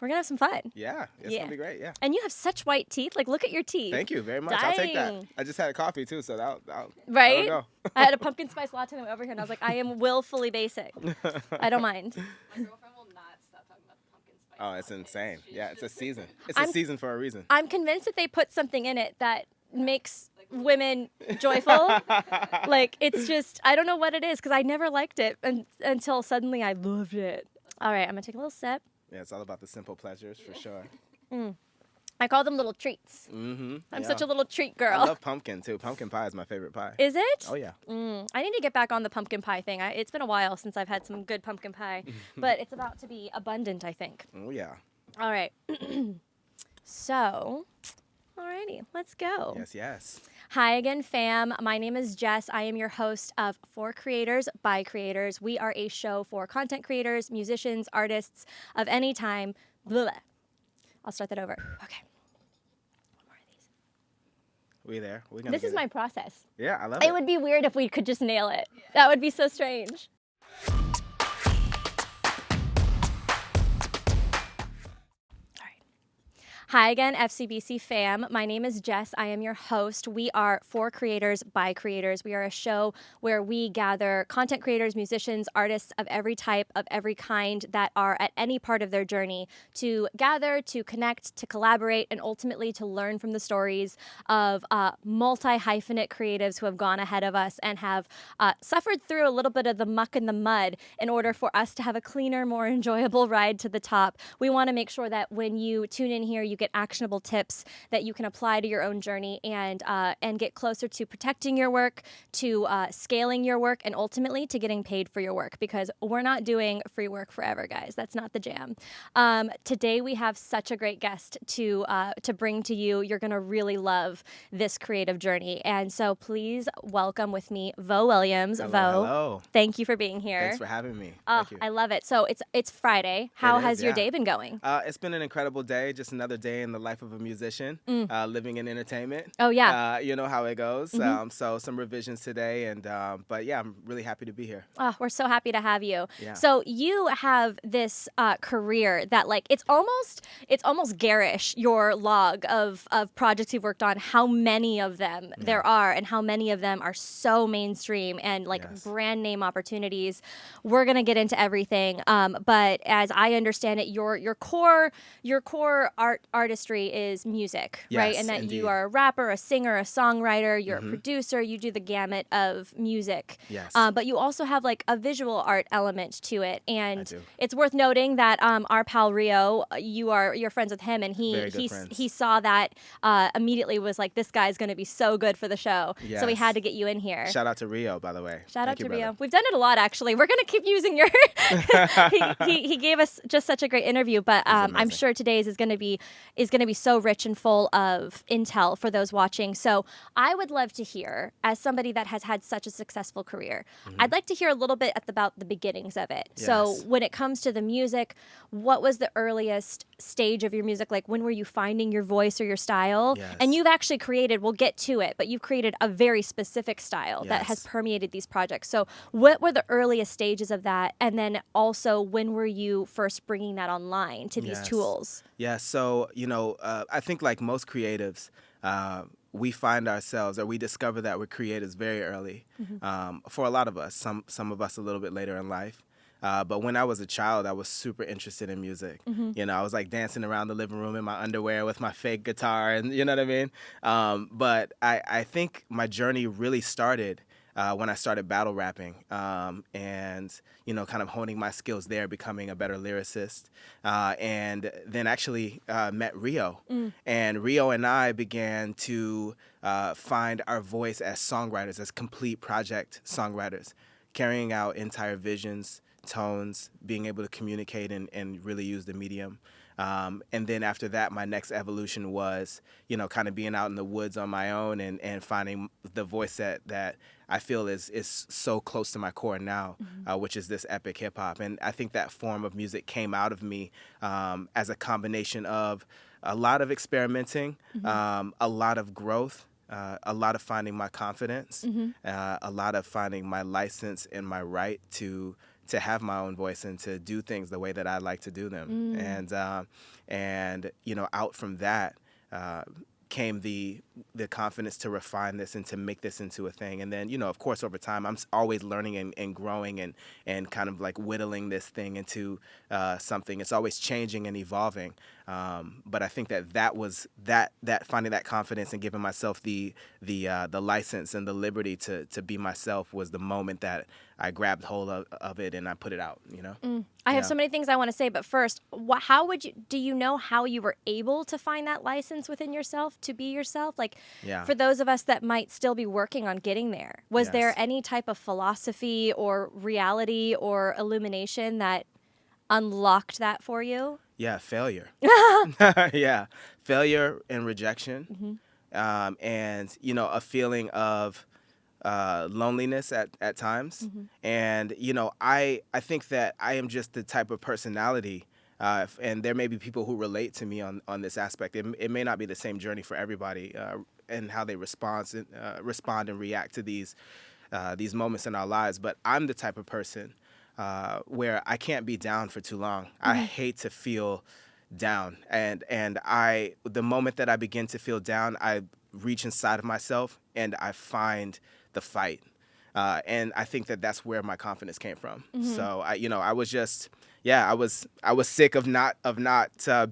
we're going to have some fun. Yeah, it's going to be great, yeah. And you have such white teeth. Like, look at your teeth. Thank you very much. Dang. I'll take that. I just had a coffee, too, so that'll right? go. I had a pumpkin spice latte over here, and I was like, I am willfully basic. I don't mind. My girlfriend will not stop talking about the pumpkin spice Oh, it's latte. insane. Yeah, it's a season. It's a season for a reason. I'm convinced that they put something in it that makes women joyful. Like, it's just, I don't know what it is, because I never liked it until suddenly I loved it. All right, I'm going to take a little sip. Yeah, it's all about the simple pleasures, for sure. I call them little treats. Mm-hmm. I'm such a little treat girl. I love pumpkin, too. Pumpkin pie is my favorite pie. Is it? Oh, yeah. I need to get back on the pumpkin pie thing. It's been a while since I've had some good pumpkin pie, but it's about to be abundant, I think. Oh, yeah. All right. So, alrighty, let's go. Yes. Hi again, fam. My name is Jess. I am your host of For Creators by Creators. We are a show for content creators, musicians, artists of any time. Blah, blah. I'll start that over. Okay. One more of these. We there. This is my process. Yeah, I love it. It would be weird if we could just nail it. Yeah. That would be so strange. Hi again, FCBC fam. My name is Jess. I am your host. We are For Creators by Creators. We are a show where we gather content creators, musicians, artists of every type, of every kind that are at any part of their journey to gather, to connect, to collaborate, and ultimately to learn from the stories of multi-hyphenate creatives who have gone ahead of us and have suffered through a little bit of the muck and the mud in order for us to have a cleaner, more enjoyable ride to the top. We want to make sure that when you tune in here, you get actionable tips that you can apply to your own journey and get closer to protecting your work, to scaling your work, and ultimately to getting paid for your work, because we're not doing free work forever, guys. That's not the jam. Today we have such a great guest to bring to you. You're going to really love this creative journey. And so please welcome with me Vo Williams. Hello. Thank you for being here. Thanks for having me. Oh, Thank you. I love it. So it's Friday. How has your day been going? It's been an incredible day. Just another day in the life of a musician, living in entertainment. Oh, yeah. You know how it goes. So some revisions today, but yeah, I'm really happy to be here. Oh, we're so happy to have you. Yeah. So you have this career that, like, it's almost garish, your log of projects you've worked on, how many of them there are and how many of them are so mainstream and brand name opportunities. We're going to get into everything. But as I understand it, your core artistry is music, right? And that indeed. You are a rapper, a singer, a songwriter, you're a producer, you do the gamut of music. Yes. But you also have like a visual art element to it. And I do. It's worth noting that our pal Rio, you're friends with him, and he saw that immediately, was like, this guy's going to be so good for the show. Yes. So we had to get you in here. Shout out to Rio, by the way. Shout out to Rio. Brother. We've done it a lot, actually. We're going to keep using your... he gave us just such a great interview, but I'm sure today's is going to be so rich and full of intel for those watching. So I would love to hear, as somebody that has had such a successful career, I'd like to hear a little bit about the beginnings of it. Yes. So when it comes to the music, what was the earliest stage of your music? Like, when were you finding your voice or your style? Yes. And you've actually created, we'll get to it, but you've created a very specific style that has permeated these projects. So what were the earliest stages of that? And then also, when were you first bringing that online to these tools? Yeah, so, I think like most creatives, we find ourselves, or we discover that we're creatives very early. For a lot of us, some of us a little bit later in life. But when I was a child, I was super interested in music. I was like dancing around the living room in my underwear with my fake guitar, and you know what I mean? But I think my journey really started when I started battle rapping, and kind of honing my skills there, becoming a better lyricist, and then actually met Rio. And Rio and I began to find our voice as songwriters, as complete project songwriters, carrying out entire visions, tones, being able to communicate and really use the medium. And then after that, my next evolution was, kind of being out in the woods on my own and finding the voice that I feel is so close to my core now, which is this epic hip hop. And I think that form of music came out of me as a combination of a lot of experimenting, a lot of growth, a lot of finding my confidence, a lot of finding my license and my right to to have my own voice and to do things the way that I like to do them. And out from that came the confidence to refine this and to make this into a thing. And then, of course, over time, I'm always learning and growing and kind of like whittling this thing into something. It's always changing and evolving. But I think that was that finding that confidence and giving myself the license and the liberty to be myself was the moment that I grabbed hold of it and I put it out, I have so many things I want to say, but first, do you know how you were able to find that license within yourself to be yourself? Like, for those of us that might still be working on getting there, was there any type of philosophy or reality or illumination that unlocked that for you? Yeah, failure. Yeah, failure and rejection, and a feeling of loneliness at times. And I think that I am just the type of personality. And there may be people who relate to me on this aspect. It may not be the same journey for everybody, and how they respond and react to these moments in our lives. But I'm the type of person where I can't be down for too long. I hate to feel down, and the moment that I begin to feel down, I reach inside of myself and I find the fight. And I think that that's where my confidence came from. So I was just. Yeah, I was sick of not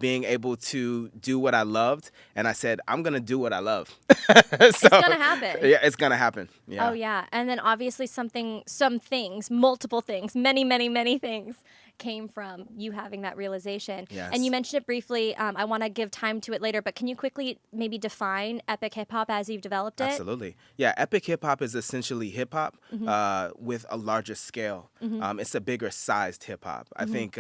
being able to do what I loved, and I said I'm gonna do what I love. It's gonna happen. Yeah, it's gonna happen. Yeah. Oh yeah, and then obviously multiple things, many things came from you having that realization. Yes. And you mentioned it briefly. I want to give time to it later, but can you quickly maybe define epic hip hop as you've developed it? Absolutely. Yeah, epic hip hop is essentially hip hop with a larger scale. It's a bigger sized hip hop. I think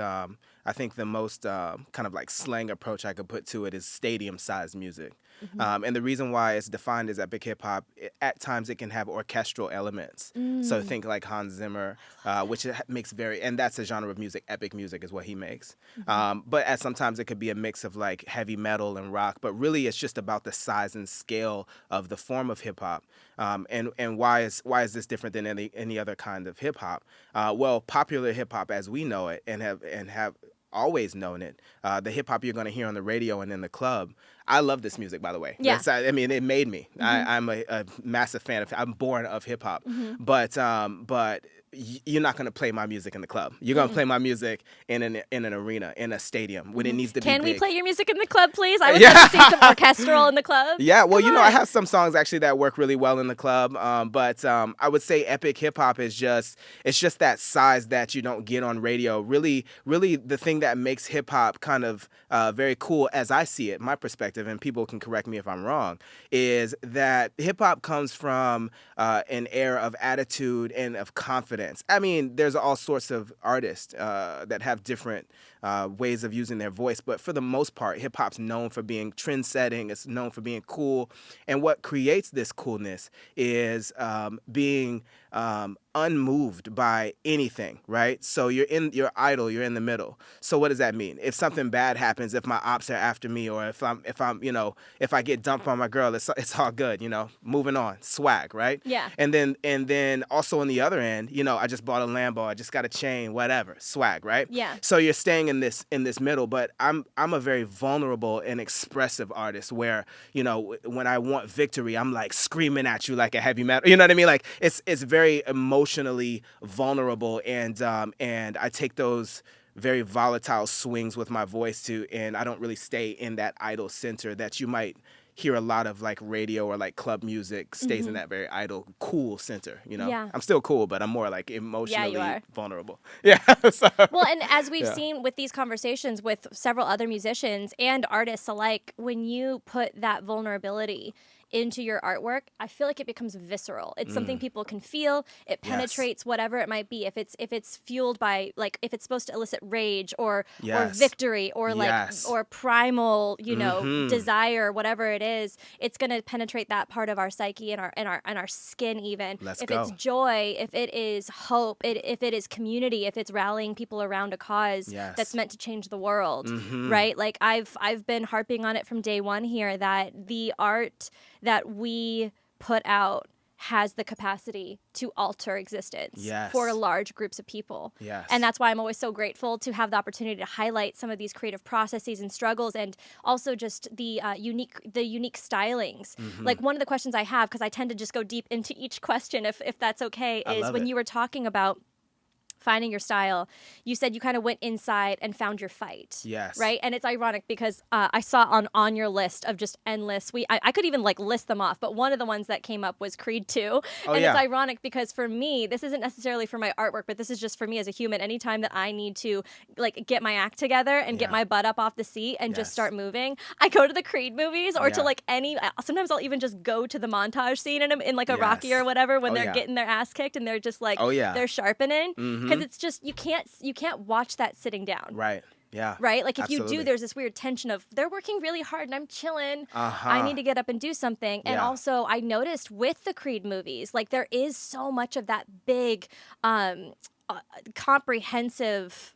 the most kind of like slang approach I could put to it is stadium sized music. And the reason why it's defined as epic hip hop, at times it can have orchestral elements. So think like Hans Zimmer, which makes and that's a genre of music. Epic music is what he makes. But sometimes it could be a mix of like heavy metal and rock. But really, it's just about the size and scale of the form of hip hop. And why is this different than any other kind of hip hop? Well, popular hip hop as we know it and have always known it, the hip hop you're going to hear on the radio and in the club. I love this music, by the way. Yeah. It made me. I'm a massive fan of. I'm born of hip hop, but you're not going to play my music in the club. You're going to play my music in an arena, in a stadium, when it needs to be Can we big. play your music in the club, please? I would love to see some orchestral in the club. Yeah, well, Come I on. have some songs actually that work really well in the club. But I would say epic hip hop is just that size that you don't get on radio. Really, the thing that makes hip hop kind of very cool, as I see it, my perspective, and people can correct me if I'm wrong, is that hip hop comes from an air of attitude and of confidence. I mean, there's all sorts of artists that have different ways of using their voice, but for the most part, hip hop's known for being trend-setting. It's known for being cool, and what creates this coolness is being unmoved by anything, right? So you're idle, you're in the middle. So what does that mean? If something bad happens, if my ops are after me, or if I get dumped on my girl, it's all good, moving on, swag, right? Yeah. And then also on the other end, I just bought a Lambo, I just got a chain, whatever, swag, right? Yeah. So you're staying in this middle, but I'm a very vulnerable and expressive artist where, when I want victory, I'm like screaming at you like a heavy metal, you know what I mean? Like it's very emotionally vulnerable, and I take those very volatile swings with my voice too, and I don't really stay in that idle center that you might hear a lot of like radio or like club music stays in that very idle, cool center, Yeah. I'm still cool, but I'm more like emotionally you are. vulnerable. Yeah. So. Well, and as we've seen with these conversations with several other musicians and artists alike, when you put that vulnerability into your artwork, I feel like it becomes visceral. It's something people can feel. It penetrates whatever it might be. If it's fueled by, like, if it's supposed to elicit rage or victory or like or primal, desire, whatever it is, it's gonna penetrate that part of our psyche and our skin even. Let's if go. it's joy, if it is hope, if it is community, if it's rallying people around a cause that's meant to change the world, right? Like I've been harping on it from day one here that the art that we put out has the capacity to alter existence Yes. for large groups of people. Yes. And that's why I'm always so grateful to have the opportunity to highlight some of these creative processes and struggles, and also just the unique stylings. Mm-hmm. Like, one of the questions I have, because I tend to just go deep into each question, if that's okay, I is love when it. you were talking about finding your style, you said you kind of went inside and found your fight. Yes. Right? And it's ironic because I saw on your list of just endless, I could even like list them off, but one of the ones that came up was Creed 2. Oh, and yeah. it's ironic because for me, this isn't necessarily for my artwork, but this is just for me as a human. Anytime that I need to like get my act together and get Yeah. my butt up off the seat and just Yes. start moving, I go to the Creed movies or to Yeah. like sometimes I'll even just go to the montage scene in like a Yes. Rocky or whatever when Oh, they're yeah. getting their ass kicked and they're just like, Oh, yeah. they're sharpening. Mhm. Because it's just, you can't watch that sitting down. Right. Yeah. Right? Like, if Absolutely. you do, there's this weird tension of they're working really hard and I'm chilling. Uh-huh. I need to get up and do something. And Yeah. also, I noticed with the Creed movies, like, there is so much of that big, comprehensive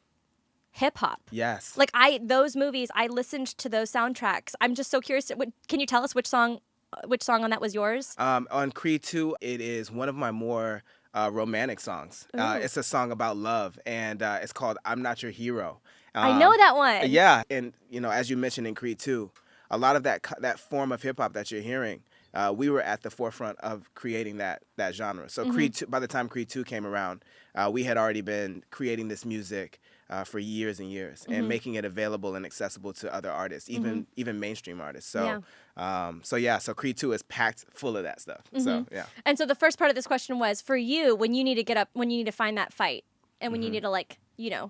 hip hop. Yes. Like, those movies, I listened to those soundtracks. I'm just so curious. Can you tell us which song on that was yours? On Creed 2, it is one of my more romantic songs. Ooh. It's a song about love, and it's called "I'm Not Your Hero." I know that one. Yeah, and as you mentioned in Creed 2, a lot of that form of hip hop that you're hearing, we were at the forefront of creating that genre. So Creed 2, by the time Creed 2 came around, we had already been creating this music for years and years, and making it available and accessible to other artists, even mainstream artists. So, so Creed 2 is packed full of that stuff. So, yeah. And so the first part of this question was for you, when you need to get up, when you need to find that fight, and when you need to, like,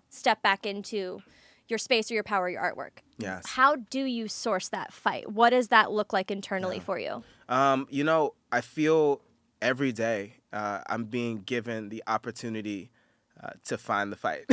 step back into your space or your power, or your artwork. Yes. How do you source that fight? What does that look like internally for you? I feel every day I'm being given the opportunity to find the fight.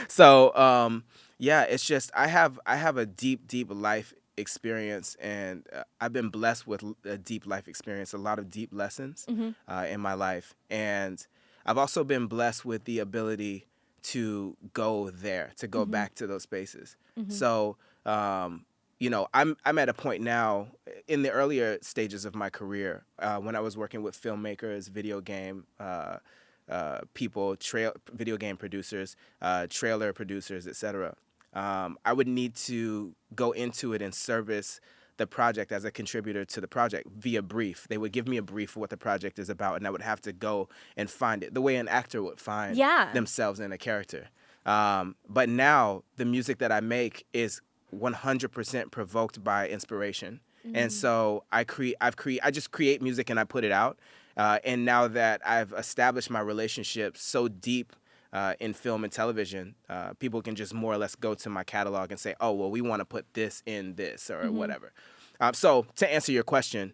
So it's just I have a deep life experience, and I've been blessed with a deep life experience, a lot of deep lessons in my life, and I've also been blessed with the ability to go there, to go back to those spaces. So I'm at a point now in the earlier stages of my career when I was working with filmmakers, video game people, video game producers, trailer producers, etc. I would need to go into it and service the project as a contributor to the project via brief. They would give me a brief for what the project is about, and I would have to go and find it the way an actor would find themselves in a character. But now the music that I make is 100% provoked by inspiration. And so I just create music and I put it out. And now that I've established my relationship so deep in film and television, people can just more or less go to my catalog and say, oh, well, we want to put this in this or whatever. So to answer your question,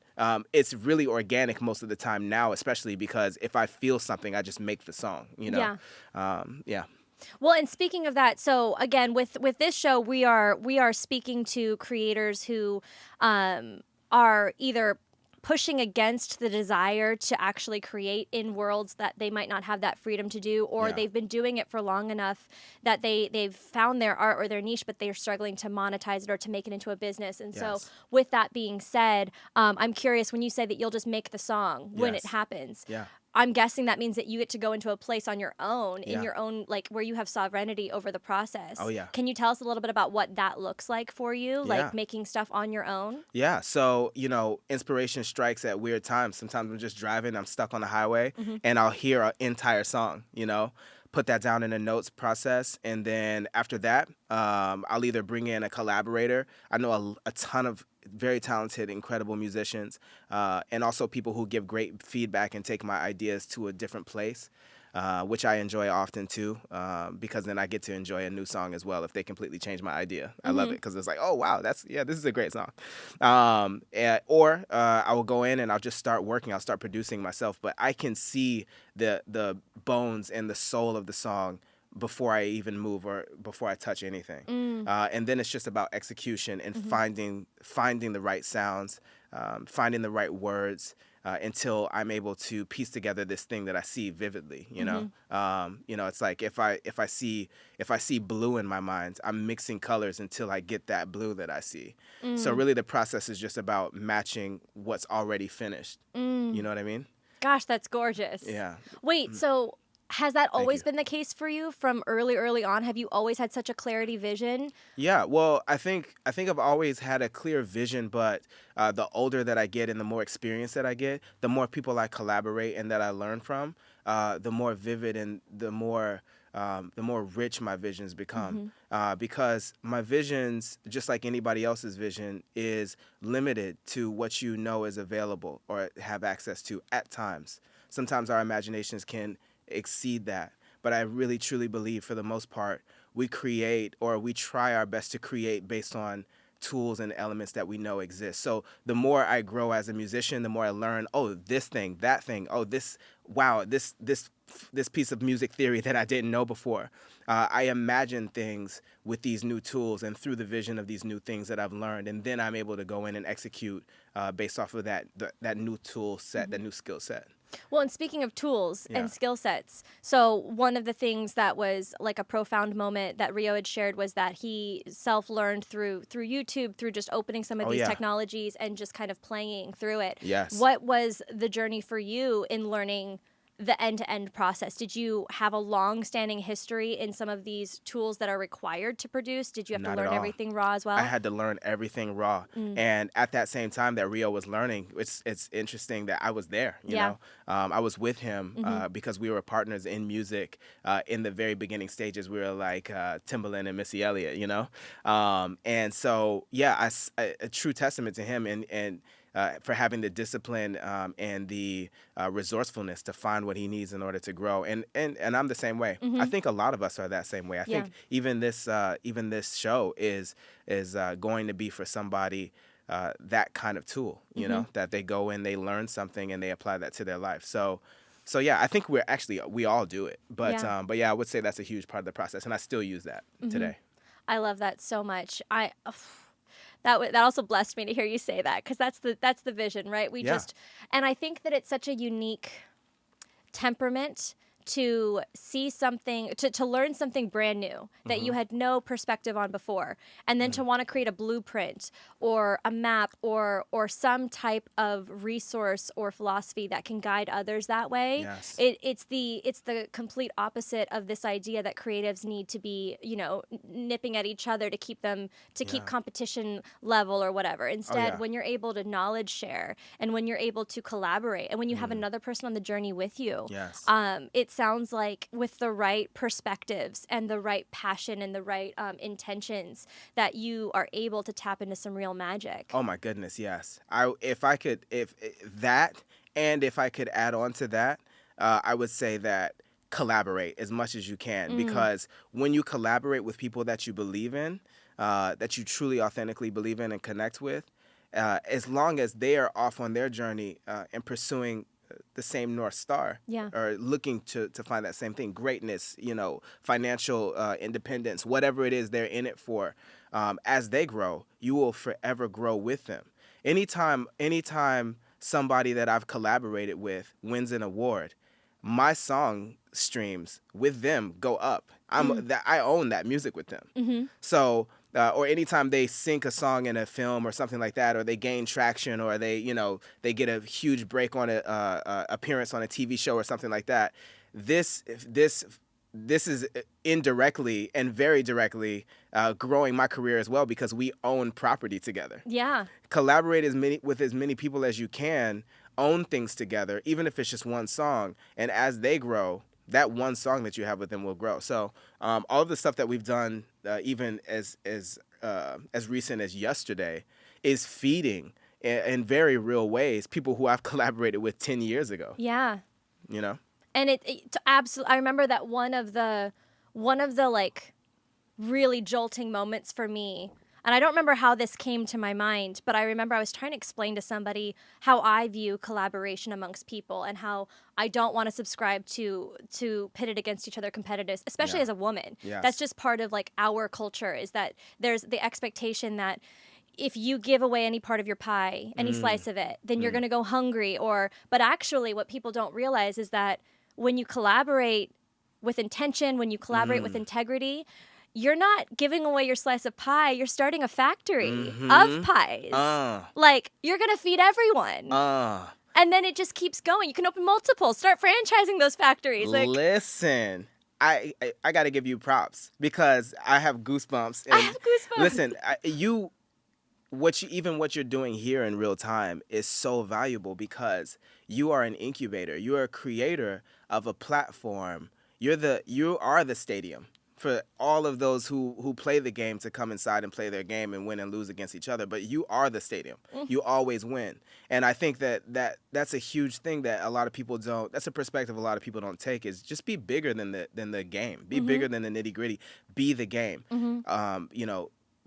it's really organic most of the time now, especially because if I feel something, I just make the song, Yeah. Well, and speaking of that, so again, with this show, we are speaking to creators who are either pushing against the desire to actually create in worlds that they might not have that freedom to do, or they've been doing it for long enough that they've found their art or their niche, but they're struggling to monetize it or to make it into a business. And so with that being said, I'm curious, when you say that you'll just make the song when it happens, I'm guessing that means that you get to go into a place on your own, in your own, like, where you have sovereignty over the process. Oh, yeah. Can you tell us a little bit about what that looks like for you, like making stuff on your own? Yeah. So, inspiration strikes at weird times. Sometimes I'm just driving, I'm stuck on the highway, and I'll hear an entire song, put that down in a notes process. And then after that, I'll either bring in a collaborator. I know a ton of very talented, incredible musicians, and also people who give great feedback and take my ideas to a different place, which I enjoy often too, because then I get to enjoy a new song as well if they completely change my idea. I love it because it's like, oh, wow, this is a great song. Or I will go in and I'll just start working. I'll start producing myself, but I can see the bones and the soul of the song before I even move or before I touch anything. And then it's just about execution and finding the right sounds, finding the right words until I'm able to piece together this thing that I see vividly, it's like if I see blue in my mind, I'm mixing colors until I get that blue that I see. So really the process is just about matching what's already finished. You know what I mean? Gosh, that's gorgeous. Yeah. Wait, so has that always you. been the case for you from early on? Have you always had such a clarity vision? Yeah, well, I think I've always had a clear vision, but the older that I get and the more experience that I get, the more people I collaborate and that I learn from, the more vivid and the more rich my visions become. Because my visions, just like anybody else's vision, is limited to what you know is available or have access to at times. Sometimes our imaginations can exceed that, but I really truly believe, for the most part, we create, or we try our best to create, based on tools and elements that we know exist. So the more I grow as a musician, the more I learn, oh, this thing, that thing, oh, this, wow, this piece of music theory that I didn't know before. I imagine things with these new tools and through the vision of these new things that I've learned, and then I'm able to go in and execute based off of that new tool set, that new skill set. Well, and speaking of tools and skill sets, so one of the things that was like a profound moment that Rio had shared was that he self-learned through YouTube, through just opening some of these technologies and just kind of playing through it. Yes. What was the journey for you in learning the end-to-end process? Did you have a long-standing history in some of these tools that are required to produce? Did you have Not to at learn all. everything raw as well? I had to learn everything raw. And at that same time that Rio was learning, it's interesting that I was there, you know. I was with him because we were partners in music in the very beginning stages. We were like Timbaland and Missy Elliott, you know. And so, yeah, a true testament to him and for having the discipline and the resourcefulness to find what he needs in order to grow. And I'm the same way. I think a lot of us are that same way. I think even this show is going to be for somebody that kind of tool, you know, that they go in, they learn something, and they apply that to their life. So yeah, I think we all do it. But yeah, I would say that's a huge part of the process, and I still use that today. I love that so much. That also blessed me to hear you say that, because that's the vision, right? And I think that it's such a unique temperament to see something, to learn something brand new that you had no perspective on before, and then to want to create a blueprint or a map or some type of resource or philosophy that can guide others that way. Yes. It's the complete opposite of this idea that creatives need to be, you know, nipping at each other to keep competition level or whatever. Instead, when you're able to knowledge share, and when you're able to collaborate, and when you have another person on the journey with you, it sounds like with the right perspectives and the right passion and the right intentions, that you are able to tap into some real magic. Oh my goodness, yes. If I could add on to that, I would say that collaborate as much as you can, because when you collaborate with people that you believe in, that you truly authentically believe in and connect with, as long as they are off on their journey and pursuing the same North Star, or looking to find that same thing, greatness, you know, financial independence, whatever it is they're in it for, as they grow, you will forever grow with them. Anytime somebody that I've collaborated with wins an award, my song streams with them go up. I own that music with them. So, or anytime they sync a song in a film or something like that, or they gain traction, or they get a huge break on a appearance on a TV show or something like that, this is indirectly and very directly growing my career as well, because we own property together. Yeah. Collaborate with as many people as you can, own things together, even if it's just one song, and as they grow, that one song that you have with them will grow. So all of the stuff that we've done, even as recent as yesterday, is feeding in very real ways people who I've collaborated with 10 years ago. Yeah. You know? And it absolutely, I remember that one of the like really jolting moments for me, and I don't remember how this came to my mind, but I remember I was trying to explain to somebody how I view collaboration amongst people, and how I don't want to subscribe to pit it against each other competitiveness, especially as a woman. Yes. That's just part of like our culture, is that there's the expectation that if you give away any part of your pie, any slice of it, then you're going to go hungry. But actually what people don't realize is that when you collaborate with intention, when you collaborate with integrity, you're not giving away your slice of pie. You're starting a factory of pies. Like, you're going to feed everyone. And then it just keeps going. You can open multiple. Start franchising those factories. Like, listen, I got to give you props because I have goosebumps. I have goosebumps. Listen, what you're doing here in real time is so valuable because you are an incubator. You are a creator of a platform. You are the stadium for all of those who play the game to come inside and play their game and win and lose against each other. But you are the stadium. You always win. And I think that's a huge thing that a lot of people don't. That's a perspective a lot of people don't take. Is just be bigger than the game. Be bigger than the nitty gritty. Be the game.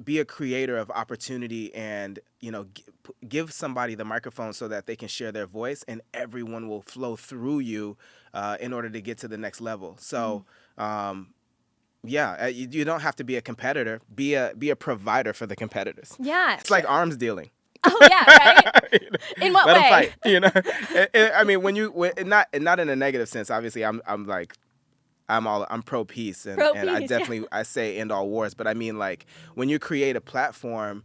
Be a creator of opportunity and, give somebody the microphone so that they can share their voice and everyone will flow through you in order to get to the next level. So, you don't have to be a competitor. Be a provider for the competiters. Yeah. It's like arms dealing. Oh, yeah, right? In what Let way? them fight, I mean, not in a negative sense. Obviously, I'm pro peace, and I definitely I say end all wars. But I mean, like when you create a platform,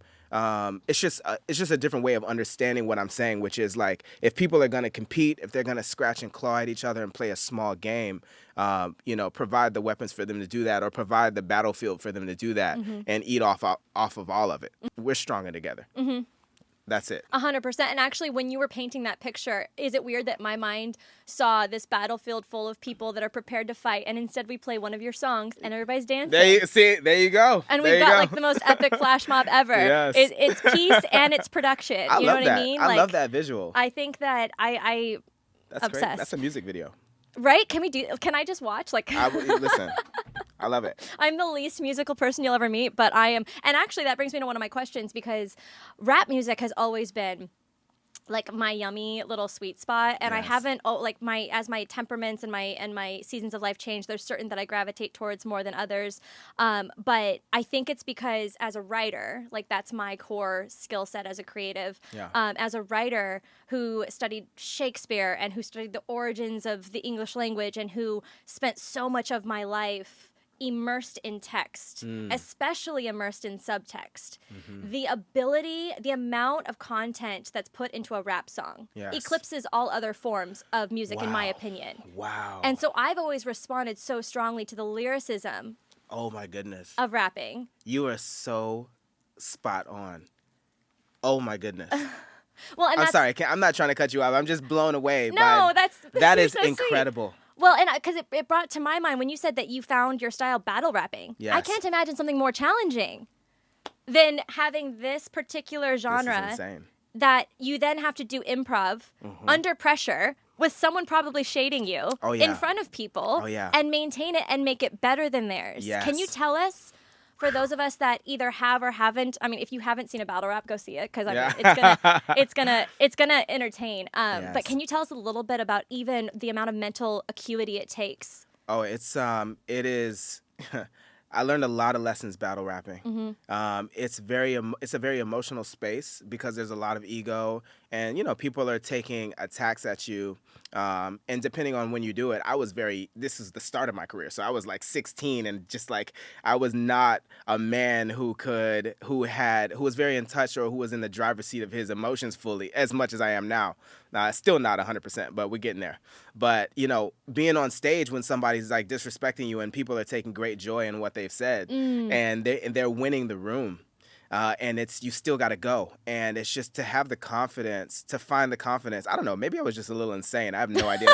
it's just a different way of understanding what I'm saying, which is like if people are gonna compete, if they're gonna scratch and claw at each other and play a small game, provide the weapons for them to do that, or provide the battlefield for them to do that, and eat off of all of it. We're stronger together. That's it. 100%. And actually, when you were painting that picture, is it weird that my mind saw this battlefield full of people that are prepared to fight, and instead we play one of your songs and everybody's dancing? There you go. And we've got like the most epic flash mob ever. Yes. It's peace and it's production. You know what I mean? I love that visual. I think that That's obsessed. great. That's a music video. Right? Can I just watch? Listen, I love it. I'm the least musical person you'll ever meet, but I am. And actually, that brings me to one of my questions, because rap music has always been like my yummy little sweet spot, and Yes. I haven't as my temperaments and my seasons of life change, there's certain that I gravitate towards more than others, but I think it's because as a writer, like that's my core skill set as a creative. Yeah. As a writer who studied Shakespeare and who studied the origins of the English language and who spent so much of my life immersed in text, especially immersed in subtext. The amount of content that's put into a rap song eclipses all other forms of music, in my opinion. Wow. And so I've always responded so strongly to the lyricism Oh my goodness. of rapping. You are so spot on. Oh my goodness. Well, and I'm sorry. I'm not trying to cut you off. I'm just blown away. No, that you're is so sweet. incredible. Well, and because it brought to my mind when you said that you found your style battle rapping. Yes. I can't imagine something more challenging than having this particular genre This is insane. that you then have to do improv under pressure with someone probably shading you in front of people and maintain it and make it better than theirs. Yes. Can you tell us, for those of us that either have or haven't, I mean, if you haven't seen a battle rap, go see it, because it's gonna entertain. But can you tell us a little bit about even the amount of mental acuity it takes? Oh, it is. I learned a lot of lessons battle rapping. It's a very emotional space because there's a lot of ego, and people are taking attacks at you. And depending on when you do it, this is the start of my career. So I was like 16, and just like, I was not a man who was very in touch, or who was in the driver's seat of his emotions fully as much as I am now. Still not 100%, but we're getting there. But, being on stage when somebody's like disrespecting you and people are taking great joy in what they've said, and they're winning the room. And you still got to go. And it's just to have the confidence, to find the confidence. I don't know, maybe I was just a little insane. I have no idea.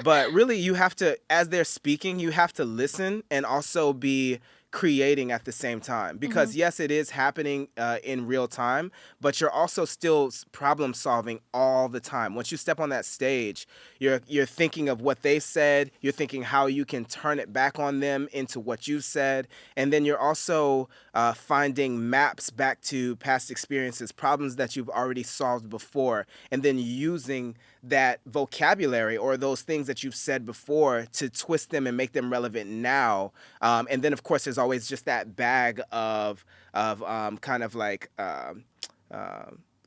But really, you have to, as they're speaking, you have to listen and also be creating at the same time. Because yes, it is happening in real time, but you're also still problem solving all the time. Once you step on that stage, you're thinking of what they said, you're thinking how you can turn it back on them into what you said, and then you're also finding maps back to past experiences, problems that you've already solved before, and then using that vocabulary or those things that you've said before to twist them and make them relevant now. And then, of course, there's always just that bag of kind of like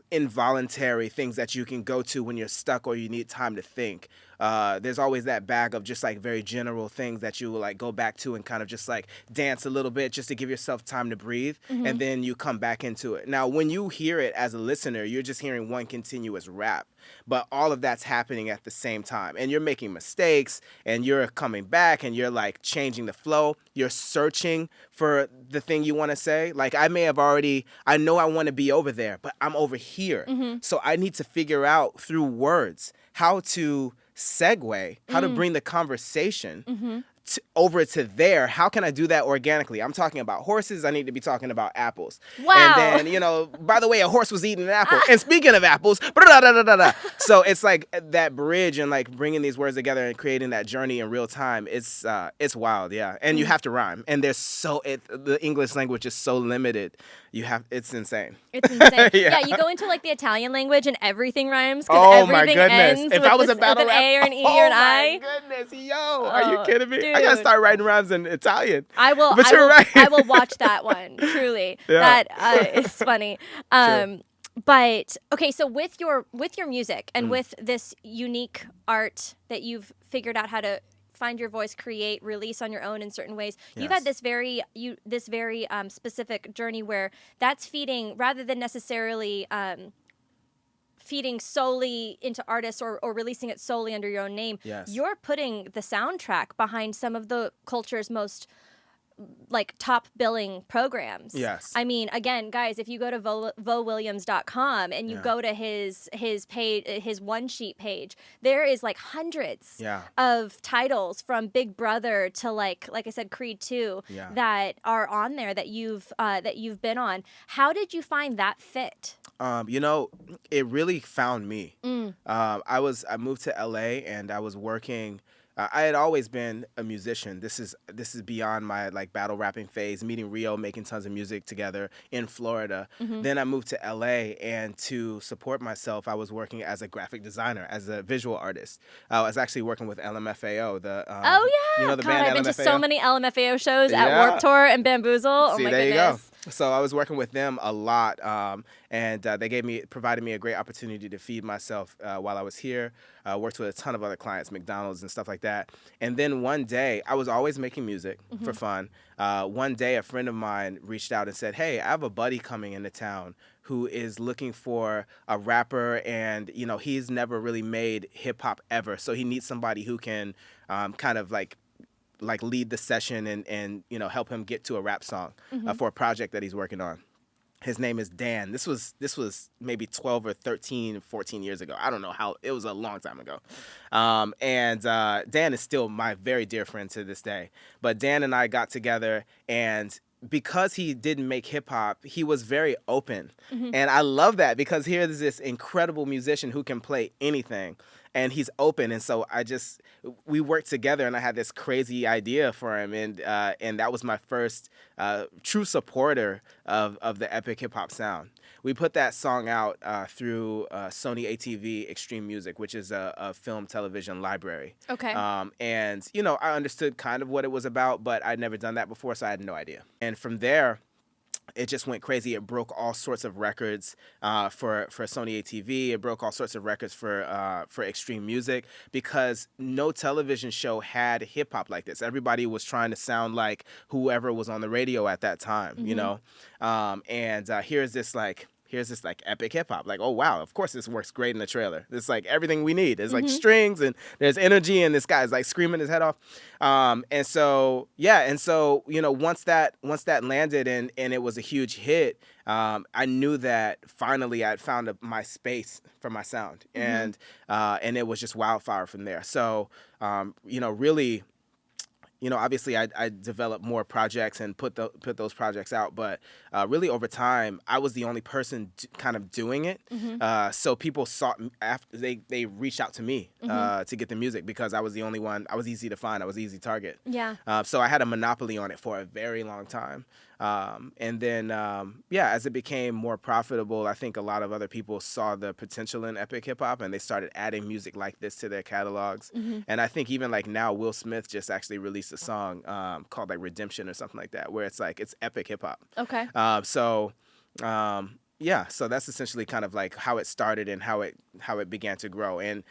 involuntary things that you can go to when you're stuck or you need time to think. There's always that bag of just like very general things that you will like go back to and kind of just like dance a little bit just to give yourself time to breathe, and then you come back into it. Now, when you hear it as a listener, you're just hearing one continuous rap. but all of that's happening at the same time. And you're making mistakes and you're coming back and you're like changing the flow. You're searching for the thing you want to say. Like I know I want to be over there, but I'm over here. So I need to figure out through words how to segue, how to bring the conversation over to there. How can I do that organically? I'm talking about horses. I need to be talking about apples. Wow. And then, by the way, a horse was eating an apple. And speaking of apples, so it's like that bridge and like bringing these words together and creating that journey in real time. It's wild, yeah. And you have to rhyme. And the English language is so limited. It's insane. It's insane. Yeah. You go into like the Italian language and everything rhymes Oh because my everything goodness. ends If with, I was a battle with an A or an E or an I. Oh my goodness, yo. Are you kidding me? Dude. I gotta start writing rhymes in Italian. I will. But you're right. I will watch that one. Truly, Yeah. that is funny. Sure. But okay, so with your music and with this unique art that you've figured out how to find your voice, create, release on your own in certain ways. You've had this very specific journey where that's feeding rather than necessarily. Feeding solely into artists or releasing it solely under your own name, you're putting the soundtrack behind some of the culture's most like top billing programs. Yes. I mean, again, guys, if you go to vowilliams.com and you go to his page, his one sheet page, there is like hundreds of titles from Big Brother to like I said, Creed 2 that are on there that you've been on. How did you find that fit? It really found me. I moved to LA and I was working. I had always been a musician. This is beyond my like battle rapping phase. Meeting Rio, making tons of music together in Florida. Then I moved to LA, and to support myself, I was working as a graphic designer, as a visual artist. I was actually working with LMFAO. The God, band I've been to LMFAO? so many LMFAO shows at Warped Tour and Bamboozle. Oh See, my there goodness. you go. So I was working with them a lot, and they provided me a great opportunity to feed myself while I was here. Worked with a ton of other clients, McDonald's and stuff like that. And then one day, I was always making music for fun. One day, a friend of mine reached out and said, "Hey, I have a buddy coming into town who is looking for a rapper, and he's never really made hip hop ever, so he needs somebody who can kind of like lead the session and help him get to a rap song for a project that he's working on." His name is Dan. This was maybe 12 or 13, 14 years ago. I don't know how. It was a long time ago. And Dan is still my very dear friend to this day. But Dan and I got together, and because he didn't make hip hop, he was very open. And I love that, because here's this incredible musician who can play anything. And he's open, and so we worked together, and I had this crazy idea for him, and that was my first true supporter of the epic hip hop sound. We put that song out through Sony ATV Extreme Music, which is a film television library. Okay. And I understood kind of what it was about, but I'd never done that before, so I had no idea. And from there, it just went crazy. It broke all sorts of records for Sony ATV. It broke all sorts of records for Extreme Music, because no television show had hip hop like this. Everybody was trying to sound like whoever was on the radio at that time, And here's this like epic hip hop. Like, oh wow, of course this works great in the trailer. It's like everything we need. There's like strings and there's energy, and this guy's like screaming his head off. And so once that landed and it was a huge hit, I knew that finally I'd found my space for my sound, and it was just wildfire from there. So really. Obviously I developed more projects and put those projects out, but really over time I was the only person kind of doing it. So people sought after they reached out to me to get the music, because I was the only one. I was easy to find. I was easy target. Yeah. So I had a monopoly on it for a very long time. And then, as it became more profitable, I think a lot of other people saw the potential in epic hip hop, and they started adding music like this to their catalogs. And I think even like now, Will Smith just actually released a song called like Redemption or something like that, where it's like it's epic hip hop. Okay. Yeah, so that's essentially kind of like how it started and how it began to grow. And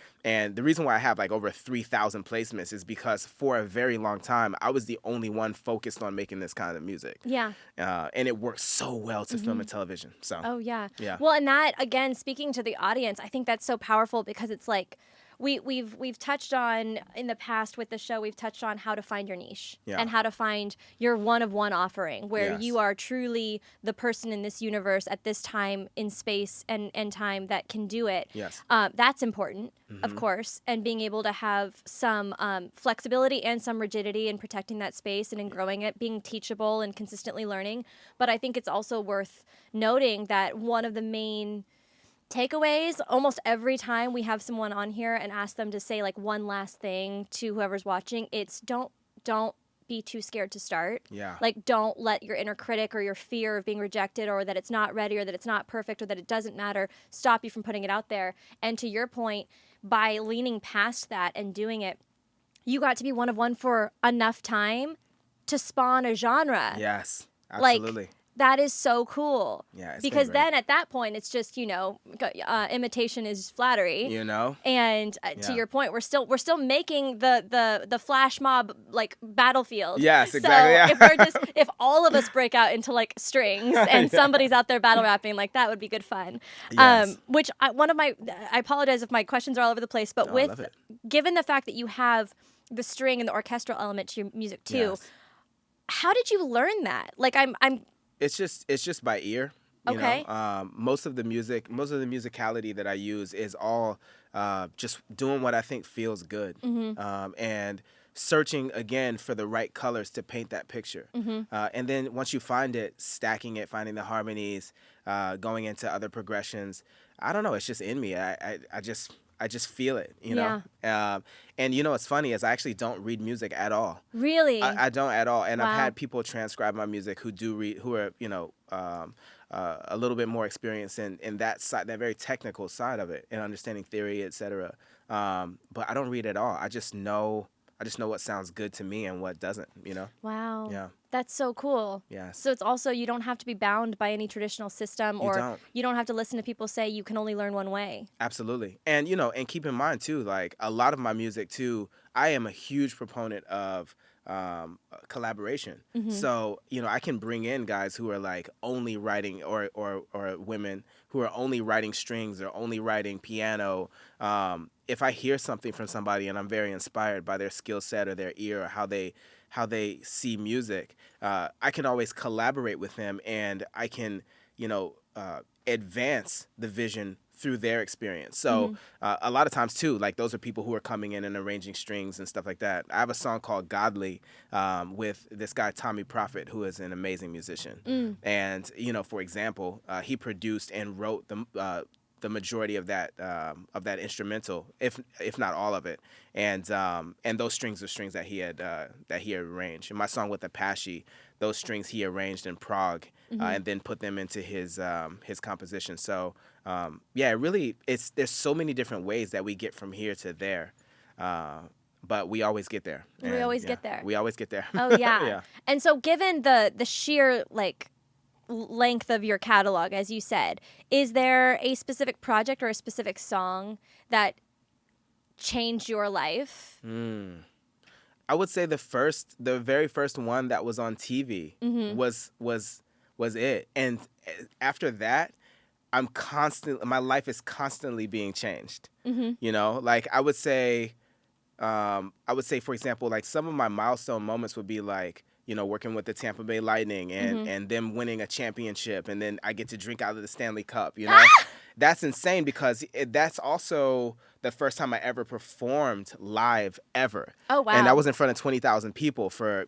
the reason why I have like over 3,000 placements is because for a very long time I was the only one focused on making this kind of music. Yeah. And it works so well to film and television. So Oh, yeah. Yeah. Well, and that, again, speaking to the audience, I think that's so powerful because it's like we've touched on in the past with the show, we've touched on how to find your niche and how to find your one of one offering where you are truly the person in this universe at this time in space and time that can do it. Yes. That's important, of course, and being able to have some flexibility and some rigidity in protecting that space and in growing it, being teachable and consistently learning. But I think it's also worth noting that one of the main takeaways almost every time we have someone on here and ask them to say like one last thing to whoever's watching, it's don't be too scared to start. Yeah. Like, don't let your inner critic or your fear of being rejected or that it's not ready or that it's not perfect or that it doesn't matter stop you from putting it out there. And to your point, by leaning past that and doing it, you got to be one of one for enough time to spawn a genre. Yes, absolutely. Like, that is so cool. Yeah, it's because been great. then at that point it's just imitation is flattery. And to your point, we're still making the flash mob like battlefield. Yes, exactly. So if all of us break out into like strings and somebody's out there battle rapping, like that would be good fun. Yes. I apologize if my questions are all over the place, but I love it. given the fact that you have the string and the orchestral element to your music too, how did you learn that? Like I'm It's just by ear. You Okay. know? Most of the musicality that I use is all just doing what I think feels good, and searching again for the right colors to paint that picture. And then once you find it, stacking it, finding the harmonies, going into other progressions. I don't know. It's just in me. I just feel it, you know? And you know what's funny is I actually don't read music at all. Really? I don't at all. And Wow. I've had people transcribe my music who do read, who are, a little bit more experienced in that side, that very technical side of it, and understanding theory, etc. But I don't read at all. I just know what sounds good to me and what doesn't, you know? Wow. Yeah. That's so cool. Yes. So it's also, you don't have to be bound by any traditional system, or you don't have to listen to people say you can only learn one way. Absolutely. And, and keep in mind, too, like a lot of my music, too, I am a huge proponent of collaboration. So, I can bring in guys who are like only writing or women who are only writing strings or only writing piano. If I hear something from somebody and I'm very inspired by their skill set or their ear or how they see music, I can always collaborate with them, and I can, advance the vision through their experience. So a lot of times too, like those are people who are coming in and arranging strings and stuff like that. I have a song called Godly with this guy, Tommy Prophet, who is an amazing musician. And, for example, he produced and wrote the majority of that instrumental, if not all of it, and those strings are strings that he had arranged. In my song with Apache, those strings he arranged in Prague, and then put them into his composition. So really, there's so many different ways that we get from here to there, but we always get there. We always get there. We always get there. Oh yeah. Yeah. And so, given the sheer length of your catalog, as you said, is there a specific project or a specific song that changed your life? I would say the very first one that was on TV was it, and after that, my life is constantly being changed. Like I would say, for example, like some of my milestone moments would be like, working with the Tampa Bay Lightning and them winning a championship, and then I get to drink out of the Stanley Cup. That's insane because that's also the first time I ever performed live ever. Oh wow! And I was in front of 20,000 people for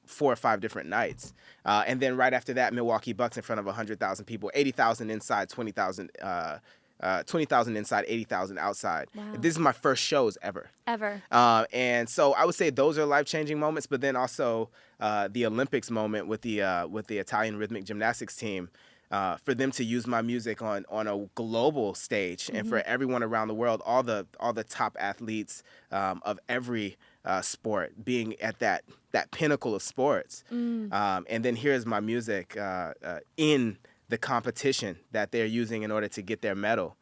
4 or 5 different nights, and then right after that, Milwaukee Bucks in front of 100,000 people, 80,000 inside, 20,000 inside, 80,000 outside. Wow. This is my first shows ever. And so I would say those are life-changing moments, but then also the Olympics moment with the Italian rhythmic gymnastics team, for them to use my music on a global stage, and for everyone around the world, all the top athletes of every sport being at that pinnacle of sports. And then here's my music in the competition that they're using in order to get their medal,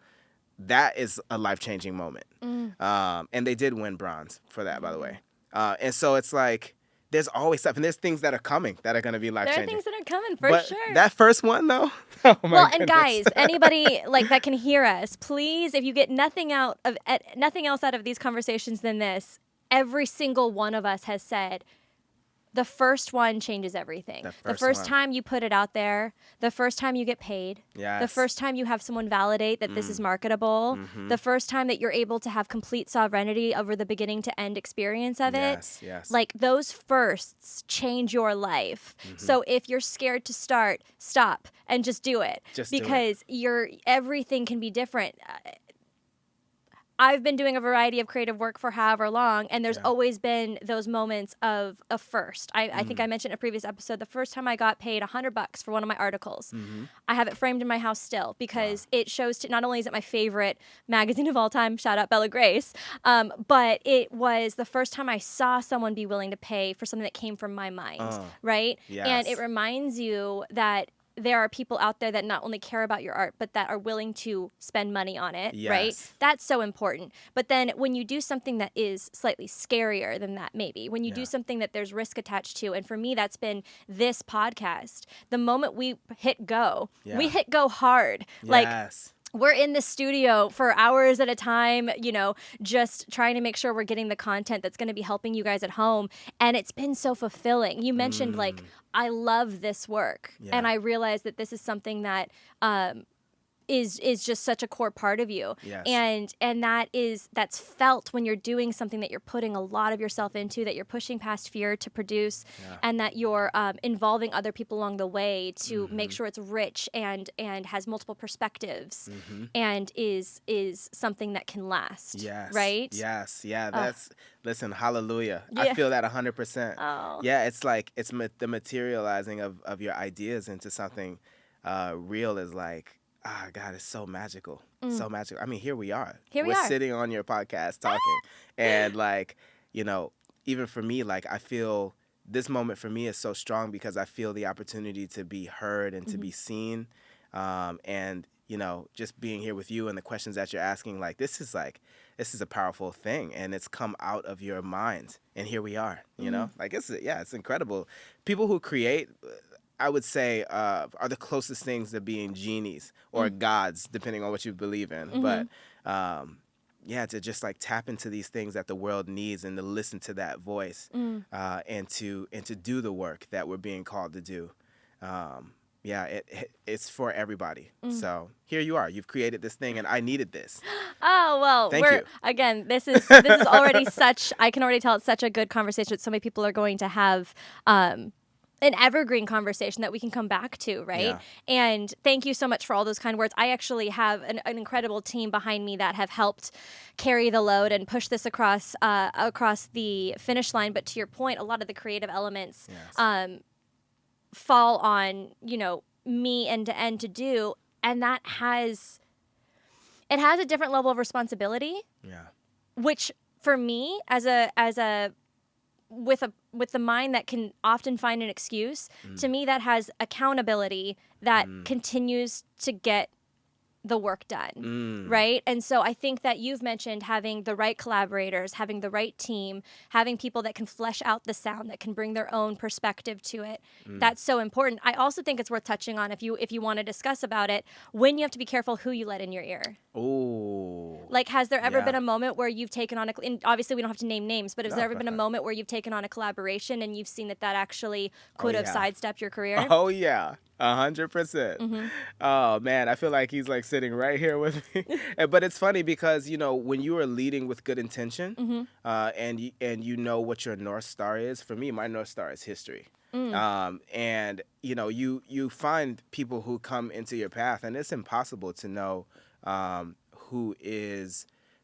that is a life-changing moment. And they did win bronze for that, by the way. And so it's like, there's always stuff, and there's things that are coming that are going to be There are life-changing. things that are coming for But sure. that first one, though, oh my Well, and goodness. guys, anybody like that can hear us, please, if you get nothing else out of these conversations than this, every single one of us has said, the first one changes everything. The first one. time you put it out there, the first time you get paid, Yes. the first time you have someone validate that this is marketable, the first time that you're able to have complete sovereignty over the beginning to end experience of Yes, it. yes. Like those firsts change your life. So if you're scared to start, stop and just do it. Just do it. because everything can be different. I've been doing a variety of creative work for however long, and there's always been those moments of a first. I think I mentioned in a previous episode, the first time I got paid $100 for one of my articles. I have it framed in my house still because it shows not only is it my favorite magazine of all time, shout out Bella Grace, but it was the first time I saw someone be willing to pay for something that came from my mind, right? Yes. And it reminds you that there are people out there that not only care about your art, but that are willing to spend money on it, right? Yes. That's so important. But then when you do something that is slightly scarier than that, maybe, when you do something that there's risk attached to, and for me, that's been this podcast. The moment we hit go, we hit go hard. Like, Yes. we're in the studio for hours at a time, just trying to make sure we're getting the content that's going to be helping you guys at home. And it's been so fulfilling. You mentioned, like, I love this work. Yeah. And I realize that this is something that is just such a core part of you. Yes. And that's felt when you're doing something that you're putting a lot of yourself into, that you're pushing past fear to produce, and that you're involving other people along the way to make sure it's rich and has multiple perspectives and is something that can last. Yes. Right? Yes. Yeah. Listen, hallelujah. Yeah. I feel that 100%. Oh. Yeah. It's like, the materializing of your ideas into something real is like, God, it's so magical. So magical. I mean, here we are. Here we are. We're sitting on your podcast talking. And like, even for me, like, I feel this moment for me is so strong because I feel the opportunity to be heard and to be seen. And, just being here with you and the questions that you're asking, like, this is a powerful thing. And it's come out of your mind. And here we are, like, it's incredible. People who create, I would say, are the closest things to being genies or gods, depending on what you believe in. But to just like tap into these things that the world needs and to listen to that voice and to do the work that we're being called to do. It's for everybody. So here you are. You've created this thing, and I needed this. Oh, well, Thank you. Again, this is already I can already tell it's such a good conversation that so many people are going to have. An evergreen conversation that we can come back to, right? Yeah. And thank you so much for all those kind words. I actually have an incredible team behind me that have helped carry the load and push this across the finish line. But to your point, a lot of the creative elements fall on me end to end to do, and that has a different level of responsibility. Yeah. Which for me, as a with the mind that can often find an excuse, to me that has accountability that continues to get the work done, right? And so I think that you've mentioned having the right collaborators, having the right team, having people that can flesh out the sound, that can bring their own perspective to it. That's so important. I also think it's worth touching on, if you want to discuss about it, when you have to be careful who you let in your ear. Ooh. Like, has there ever been a moment where you've taken on and obviously we don't have to name names, but has No, there of ever course been a not. moment where you've taken on a collaboration and you've seen that actually could have yeah. sidestepped your career? Oh yeah, 100%. Oh man, I feel like he's like sitting right here with me. But it's funny because when you are leading with good intention, and you know what your North Star is. For me, my North Star is history. And you find people who come into your path, and it's impossible to know who you're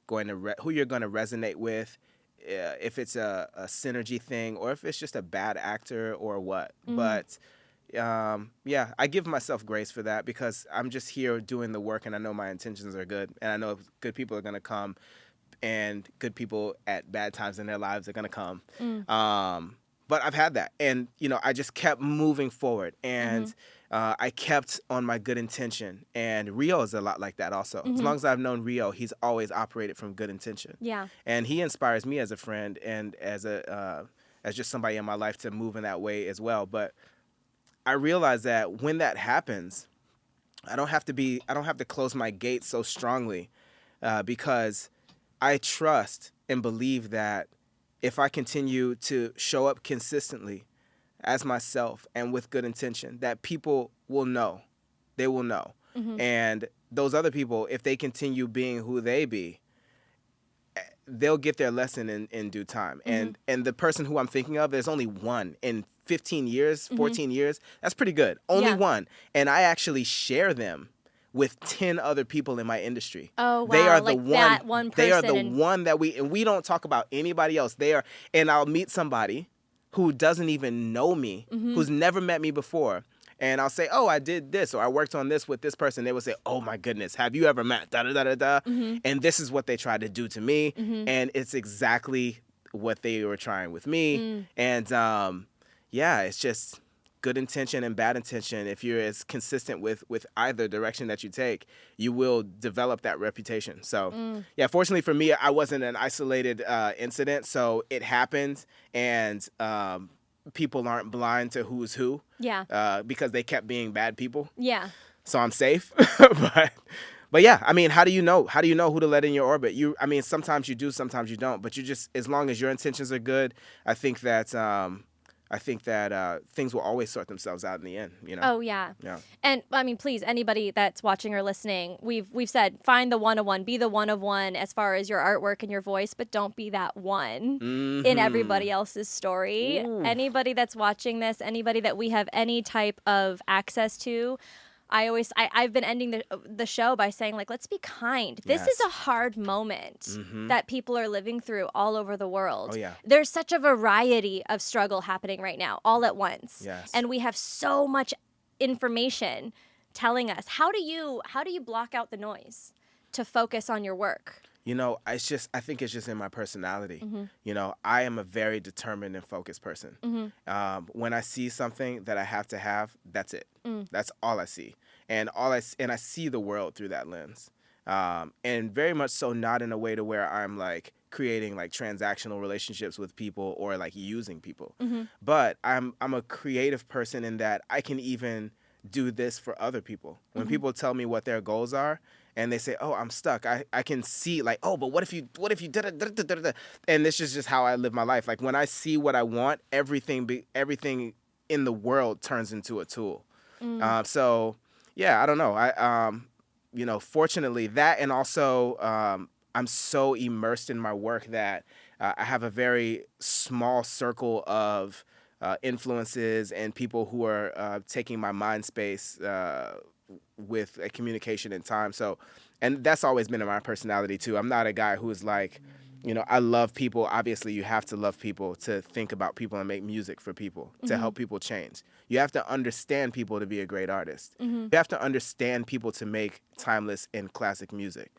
going to resonate with. If it's a synergy thing or if it's just a bad actor or what. But I give myself grace for that because I'm just here doing the work and I know my intentions are good and I know good people are going to come and good people at bad times in their lives are going to come. But I've had that and, I just kept moving forward and I kept on my good intention. And Rio is a lot like that also. As long as I've known Rio, he's always operated from good intention. Yeah. And he inspires me as a friend and as just somebody in my life to move in that way as well. But I realize that when that happens, I don't have to close my gate so strongly because I trust and believe that if I continue to show up consistently as myself and with good intention, that people will know. They will know. And those other people, if they continue being who they be, they'll get their lesson in due time. And the person who I'm thinking of, there's only one in 15 years, 14 years. That's pretty good. Only one. And I actually share them with 10 other people in my industry. Oh, wow. They are like the one, that one person. They are the one that we don't talk about anybody else. And I'll meet somebody who doesn't even know me, who's never met me before. And I'll say, oh, I did this, or I worked on this with this person. They will say, oh my goodness, have you ever met da-da-da-da-da? And this is what they tried to do to me. And it's exactly what they were trying with me. And yeah, it's just good intention and bad intention. If you're as consistent with either direction that you take, you will develop that reputation. So yeah, fortunately for me, I wasn't an isolated incident. So it happened, and people aren't blind to who's who. Yeah. Because they kept being bad people. Yeah. So I'm safe. But yeah, I mean, how do you know? How do you know who to let in your orbit? Sometimes you do, sometimes you don't. But you just, as long as your intentions are good, I think that things will always sort themselves out in the end. You know. Oh yeah. Yeah. And I mean, please, anybody that's watching or listening, we've said find the one of one, be the one of one as far as your artwork and your voice, but don't be that one in everybody else's story. Ooh. Anybody that's watching this, anybody that we have any type of access to, I've been ending the show by saying, like, let's be kind. This is a hard moment that people are living through all over the world. Oh, yeah. There's such a variety of struggle happening right now, all at once. Yes. And we have so much information telling us. How do you block out the noise to focus on your work? You know, I think it's just in my personality. You know, I am a very determined and focused person. When I see something that I have to have, that's it. That's all I see. And I see the world through that lens. And very much so not in a way to where I'm like creating like transactional relationships with people or like using people. But I'm a creative person in that I can even do this for other people. When people tell me what their goals are, and they say, "Oh, I'm stuck." I can see like, "Oh, but what if you did it?" And this is just how I live my life. Like when I see what I want, everything in the world turns into a tool. So yeah, I don't know. Fortunately that, and also I'm so immersed in my work that I have a very small circle of influences and people who are taking my mind space with a communication in time. So, and that's always been in my personality too. I'm not a guy who is like, I love people. Obviously, you have to love people to think about people and make music for people, to help people change. You have to understand people to be a great artist. You have to understand people to make timeless and classic music.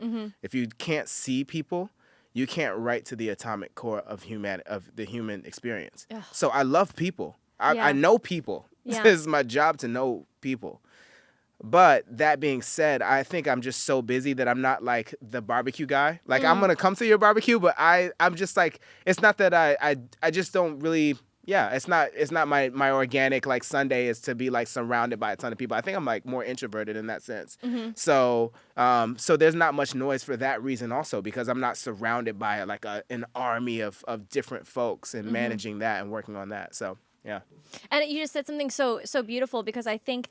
If you can't see people, you can't write to the atomic core of the human experience. Ugh. So I love people. I know people. Yeah. This is my job to know people. But that being said, I think I'm just so busy that I'm not like the barbecue guy. Like I'm gonna come to your barbecue, but I'm just like, it's not that I just don't really. Yeah, it's not my organic like Sunday is to be like surrounded by a ton of people. I think I'm like more introverted in that sense. So there's not much noise for that reason also, because I'm not surrounded by like an army of different folks and managing that and working on that. So yeah. And you just said something so beautiful, because I think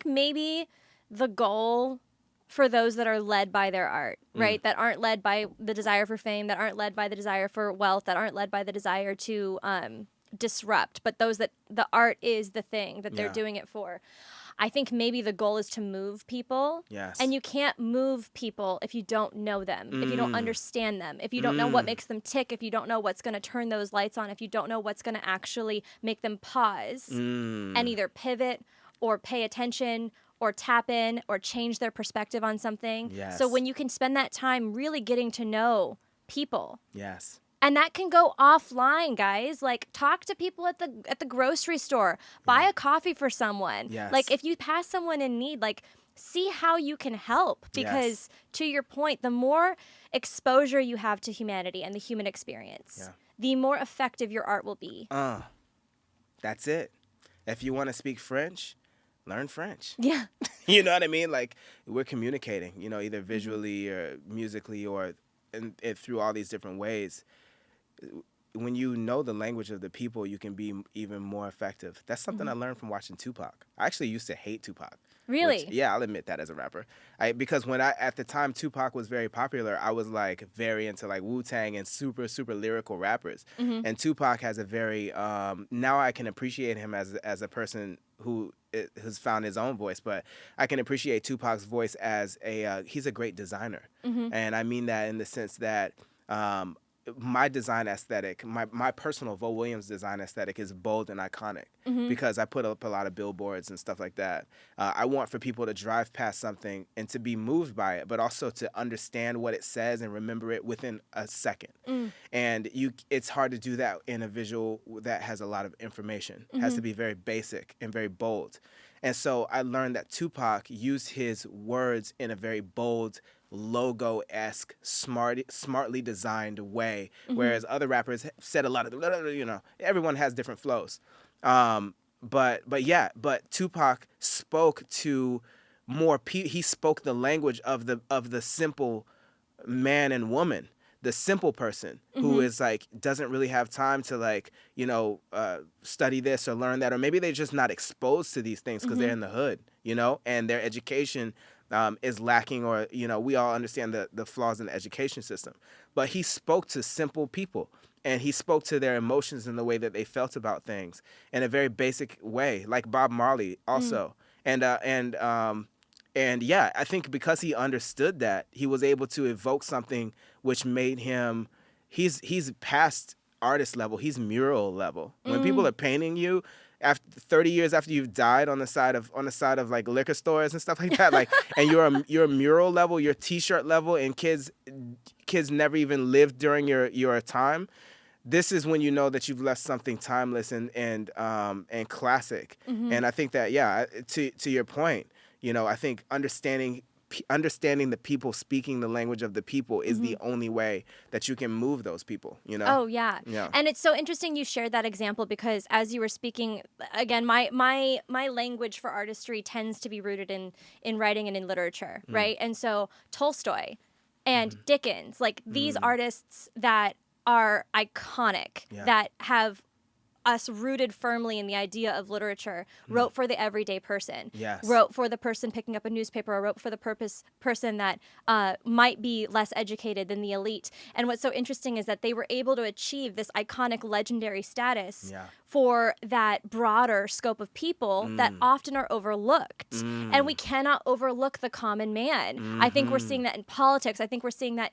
maybe the goal for those that are led by their art, right? That aren't led by the desire for fame, that aren't led by the desire for wealth, that aren't led by the desire to disrupt, but those that the art is the thing that they're doing it for. I think maybe the goal is to move people. Yes. And you can't move people if you don't know them, if you don't understand them, if you don't know what makes them tick, if you don't know what's going to turn those lights on, if you don't know what's going to actually make them pause and either pivot or pay attention or tap in or change their perspective on something. Yes. So when you can spend that time really getting to know people. Yes. And that can go offline, guys. Like, talk to people at the grocery store. Buy a coffee for someone. Yes. Like, if you pass someone in need, like, see how you can help. Because to your point, the more exposure you have to humanity and the human experience, the more effective your art will be. That's it. If you want to speak French, learn French. Yeah. You know what I mean? Like, we're communicating, either visually or musically or through all these different ways. When you know the language of the people, you can be even more effective. That's something I learned from watching Tupac. I actually used to hate Tupac. Really? Yeah, I'll admit that as a rapper. Because at the time Tupac was very popular, I was like very into like Wu-Tang and super, super lyrical rappers. And Tupac has a very, now I can appreciate him as a person who has found his own voice, but I can appreciate Tupac's voice as he's a great designer. And I mean that in the sense that my design aesthetic, my personal Vo Williams design aesthetic is bold and iconic because I put up a lot of billboards and stuff like that. I want for people to drive past something and to be moved by it, but also to understand what it says and remember it within a second. And it's hard to do that in a visual that has a lot of information. It has to be very basic and very bold. And so I learned that Tupac used his words in a very bold, logo-esque, smartly designed way, whereas other rappers said a lot of, everyone has different flows. But Tupac spoke to more he spoke the language of the simple man and woman, the simple person who is like doesn't really have time to like study this or learn that, or maybe they're just not exposed to these things because they're in the hood, and their education is lacking, or we all understand the flaws in the education system. But he spoke to simple people, and he spoke to their emotions and the way that they felt about things in a very basic way, like Bob Marley also. And I think because he understood that, he was able to evoke something which made him, he's past artist level, he's mural level. When people are painting you, after 30 years after you've died on the side of like liquor stores and stuff like that, like, and you're a mural level, you're t-shirt level, and kids never even lived during your time. This is when you know that you've left something timeless and classic. And I think that to your point, I think understanding the people, speaking the language of the people is the only way that you can move those people, Oh, yeah. And it's so interesting you shared that example, because as you were speaking, again, my language for artistry tends to be rooted in writing and in literature, right? And so Tolstoy and Dickens, like these artists that are iconic, that have us rooted firmly in the idea of literature, wrote for the everyday person, wrote for the person picking up a newspaper, or wrote for the person that might be less educated than the elite. And what's so interesting is that they were able to achieve this iconic, legendary status for that broader scope of people that often are overlooked. And we cannot overlook the common man. I think we're seeing that in politics. I think we're seeing that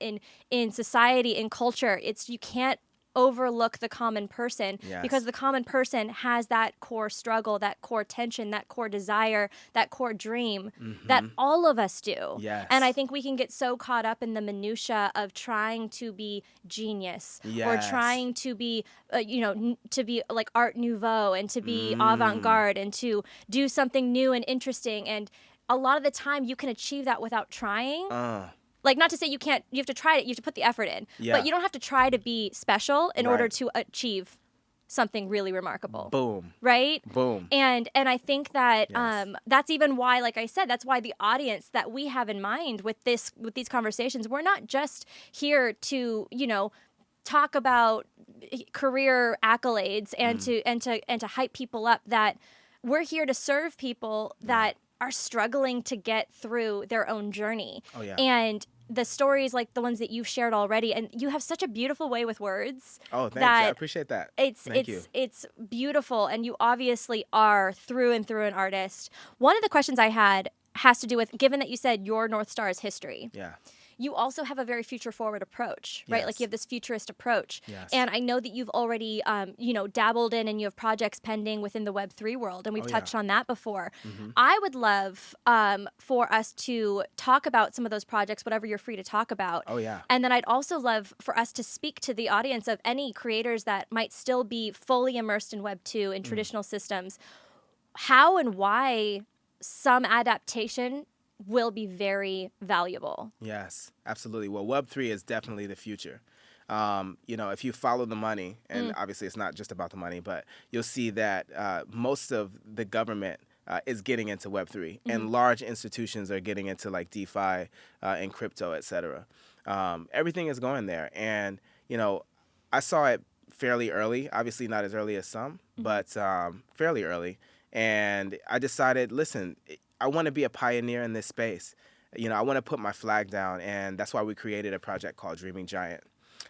in society, in culture. You can't overlook the common person, because the common person has that core struggle, that core tension, that core desire, that core dream that all of us do. And I think we can get so caught up in the minutia of trying to be genius, or trying to be to be like Art Nouveau, and to be avant-garde, and to do something new and interesting. And a lot of the time you can achieve that without trying. Like, not to say you can't, you have to try it, you have to put the effort in. But you don't have to try to be special in order to achieve something really remarkable. Boom. Right? Boom. And I think that that's even why, like I said, that's why the audience that we have in mind with these conversations, we're not just here to, talk about career accolades and to hype people up. That we're here to serve people that are struggling to get through their own journey. And the stories like the ones that you've shared already, and you have such a beautiful way with words. Oh, thanks. I appreciate that. It's beautiful, and you obviously are through and through an artist. One of the questions I had has to do with, given that you said your North Star is history. you also have a very future forward approach, right? Like Yes. you have this futurist approach. Yes. And I know that you've already, dabbled in and you have projects pending within the Web3 world, and we've Oh, yeah. touched on that before. Mhm. I would love for us to talk about some of those projects, whatever you're free to talk about. Oh, yeah. And then I'd also love for us to speak to the audience of any creators that might still be fully immersed in Web2 in traditional systems, how and why some adaptation will be very valuable. Yes, absolutely. Well, Web3 is definitely the future. If you follow the money, and obviously it's not just about the money, but you'll see that most of the government is getting into Web3, and large institutions are getting into like DeFi and crypto, et cetera. Everything is going there. And, I saw it fairly early, obviously not as early as some, but fairly early. And I decided, listen, I want to be a pioneer in this space. I want to put my flag down, and that's why we created a project called Dreaming Giant.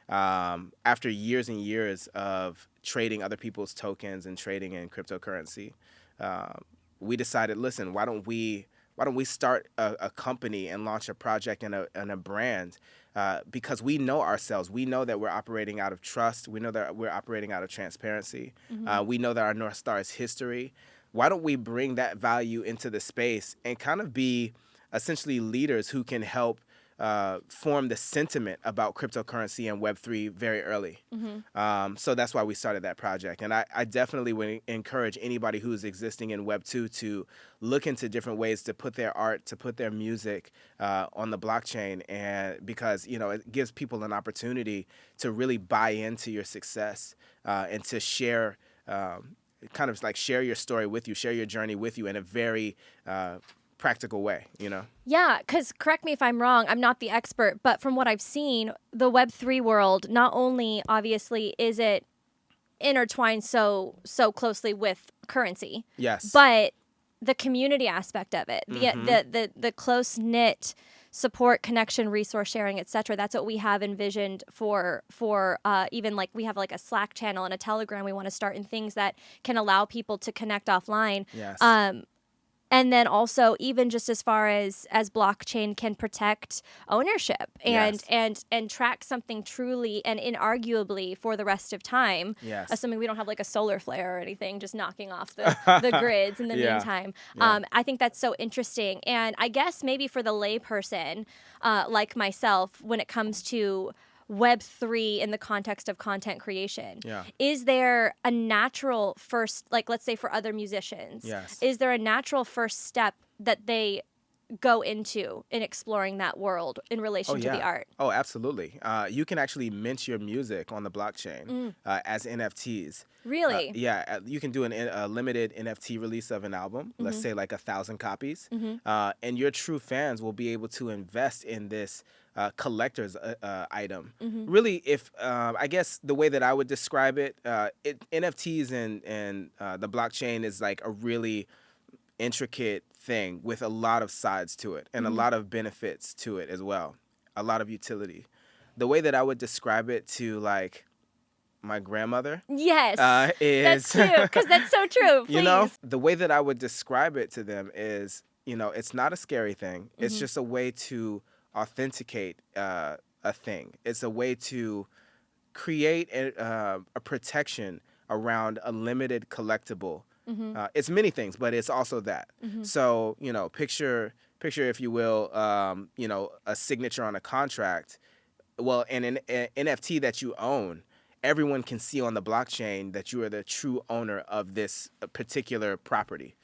After years and years of trading other people's tokens and trading in cryptocurrency, we decided, listen, why don't we start a company and launch a project and a brand? Because we know ourselves. We know that we're operating out of trust. We know that we're operating out of transparency. We know that our North Star is history. Why don't we bring that value into the space and kind of be essentially leaders who can help form the sentiment about cryptocurrency and Web3 very early. So that's why we started that project. And I definitely would encourage anybody who's existing in Web2 to look into different ways to put their art, to put their music on the blockchain, and because it gives people an opportunity to really buy into your success and to share. Kind of like share your story with you, share your journey with you in a very practical way, Yeah, because correct me if I'm wrong, I'm not the expert, but from what I've seen, the Web3 world, not only obviously is it intertwined so closely with currency, Yes. but the community aspect of it, the close-knit support, connection, resource sharing, etc. That's what we have envisioned for even like we have like a Slack channel and a Telegram we want to start, and things that can allow people to connect offline. Yes. And then also even just as far as blockchain can protect ownership and Yes. and track something truly and inarguably for the rest of time. Yes. Assuming we don't have like a solar flare or anything just knocking off the grids in the Yeah. meantime. Yeah. I think that's so interesting. And I guess maybe for the layperson like myself, when it comes to Web3 in the context of content creation. Yeah. Is there a natural first, like let's say for other musicians, Yes. is there a natural first step that they go into in exploring that world in relation to the art? Oh, absolutely. You can actually mint your music on the blockchain as NFTs. Really? You can do a limited NFT release of an album, let's say like 1,000 copies, and your true fans will be able to invest in this collector's item. Really, if I guess the way that I would describe it, NFTs and the blockchain is like a really intricate thing with a lot of sides to it and a lot of benefits to it as well, a lot of utility. The way that I would describe it to like my grandmother, Yes, is that's true, because that's so true. Please. the way that I would describe it to them is, it's not a scary thing. It's just a way to authenticate a thing. It's a way to create a protection around a limited collectible. It's many things, but it's also that. So, picture, if you will, a signature on a contract. Well, and an NFT that you own, everyone can see on the blockchain that you are the true owner of this particular property.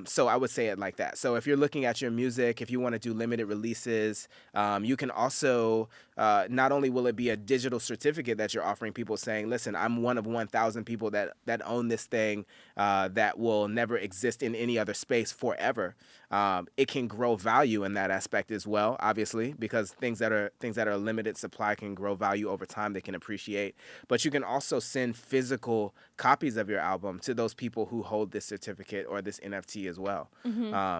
So I would say it like that. So if you're looking at your music, if you want to do limited releases, you can also, not only will it be a digital certificate that you're offering people saying, listen, I'm one of 1,000 people that own this thing that will never exist in any other space forever. It can grow value in that aspect as well, obviously, because things that are limited supply can grow value over time. They can appreciate. But you can also send physical copies of your album to those people who hold this certificate or this NFT as well.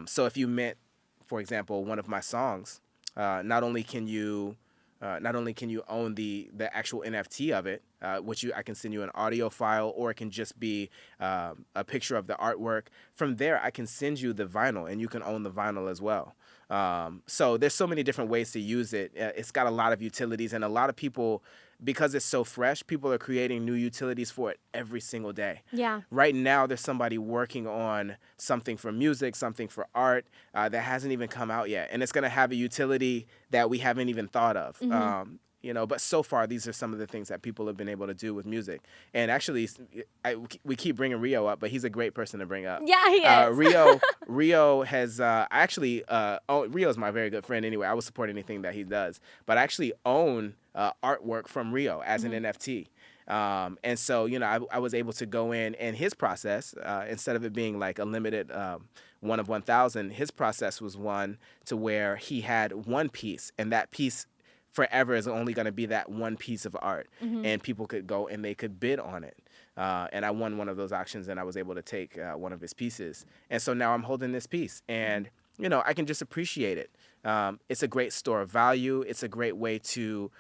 So if you mint, for example, one of my songs, not only can you own the actual NFT of it, which I can send you an audio file, or it can just be a picture of the artwork. From there, I can send you the vinyl, and you can own the vinyl as well. So there's so many different ways to use it. It's got a lot of utilities, and a lot of people, because it's so fresh, people are creating new utilities for it every single day. Yeah. Right now, there's somebody working on something for music, something for art that hasn't even come out yet, and it's going to have a utility that we haven't even thought of. But so far, these are some of the things that people have been able to do with music. And actually, we keep bringing Rio up, but he's a great person to bring up. Yeah, he is. Rio has Rio's my very good friend anyway. I will support anything that he does, but I actually own artwork from Rio as an NFT. And so, I was able to go in, and his process, instead of it being like a limited 1 of 1,000, his process was one to where he had one piece, and that piece forever is only going to be that one piece of art, and people could go and they could bid on it. And I won one of those auctions, and I was able to take one of his pieces. And so now I'm holding this piece, and I can just appreciate it. It's a great store of value. It's a great way to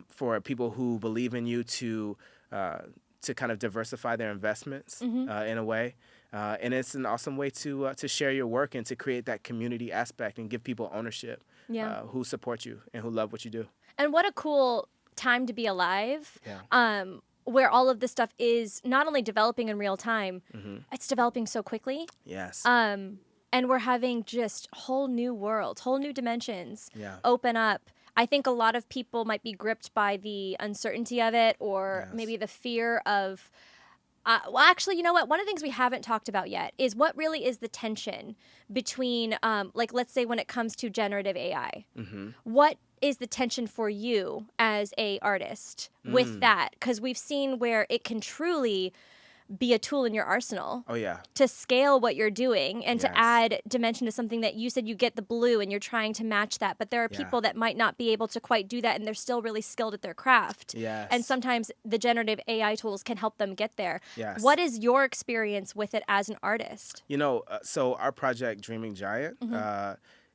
for people who believe in you to kind of diversify their investments in a way. And it's an awesome way to share your work and to create that community aspect and give people ownership who support you and who love what you do. And what a cool time to be alive. Yeah. Where all of this stuff is not only developing in real time, it's developing so quickly. Yes. And we're having just whole new worlds, whole new dimensions open up. I think a lot of people might be gripped by the uncertainty of it, or maybe the fear of, well, actually, you know what? One of the things we haven't talked about yet is what really is the tension between, let's say when it comes to generative AI. What is the tension for you as a artist with that? Because we've seen where it can truly be a tool in your arsenal. Oh, yeah. To scale what you're doing and to add dimension to something that you said you get the blue and you're trying to match that. But there are people that might not be able to quite do that, and they're still really skilled at their craft. Yes. And sometimes the generative AI tools can help them get there. Yes. What is your experience with it as an artist? So our project, Dreaming Giant,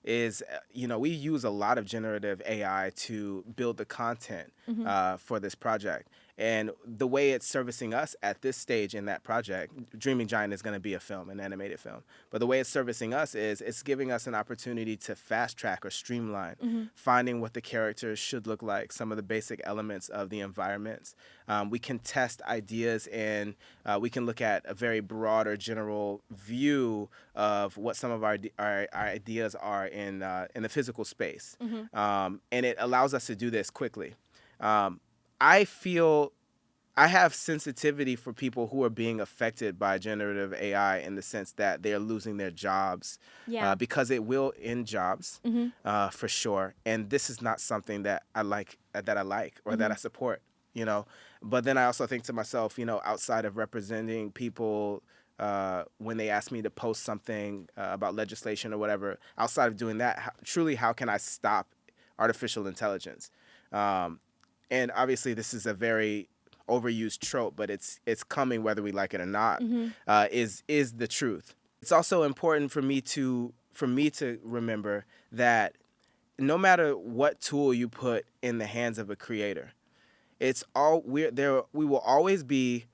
is, we use a lot of generative AI to build the content for this project. And the way it's servicing us at this stage in that project, Dreaming Giant is going to be a film, an animated film. But the way it's servicing us is it's giving us an opportunity to fast track or streamline, finding what the characters should look like, some of the basic elements of the environments. We can test ideas, and we can look at a very broad or general view of what some of our ideas are in the physical space. And it allows us to do this quickly. I feel I have sensitivity for people who are being affected by generative AI in the sense that they're losing their jobs because it will end jobs for sure. And this is not something that I like or that I support, But then I also think to myself, outside of representing people when they ask me to post something about legislation or whatever, outside of doing that, how can I stop artificial intelligence? And obviously, this is a very overused trope, but it's coming whether we like it or not. Is the truth. It's also important for me to remember that no matter what tool you put in the hands of a creator, we will always be.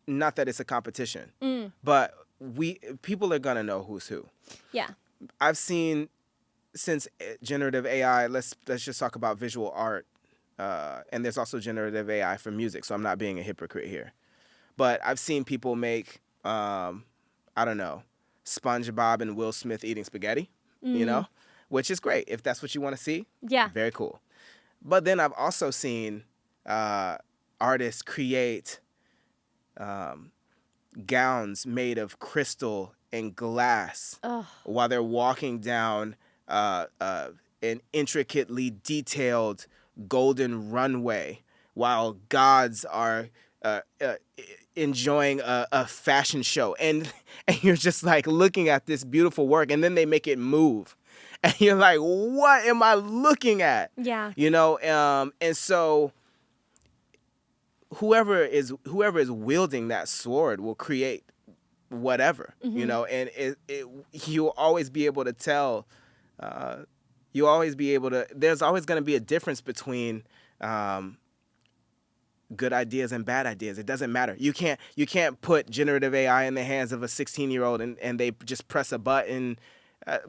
Not that it's a competition, but people are gonna know who's who. Yeah, I've seen. Since generative AI, let's just talk about visual art, and there's also generative AI for music, so I'm not being a hypocrite here. But I've seen people make, SpongeBob and Will Smith eating spaghetti, which is great. If that's what you want to see, very cool. But then I've also seen artists create gowns made of crystal and glass while they're walking down an intricately detailed golden runway while gods are enjoying a fashion show. And you're just like looking at this beautiful work, and then they make it move. And you're like, what am I looking at? Yeah. And so whoever is wielding that sword will create whatever, and you'll always be able to tell. There's always going to be a difference between good ideas and bad ideas. It doesn't matter. You can't put generative AI in the hands of a 16-year-old and they just press a button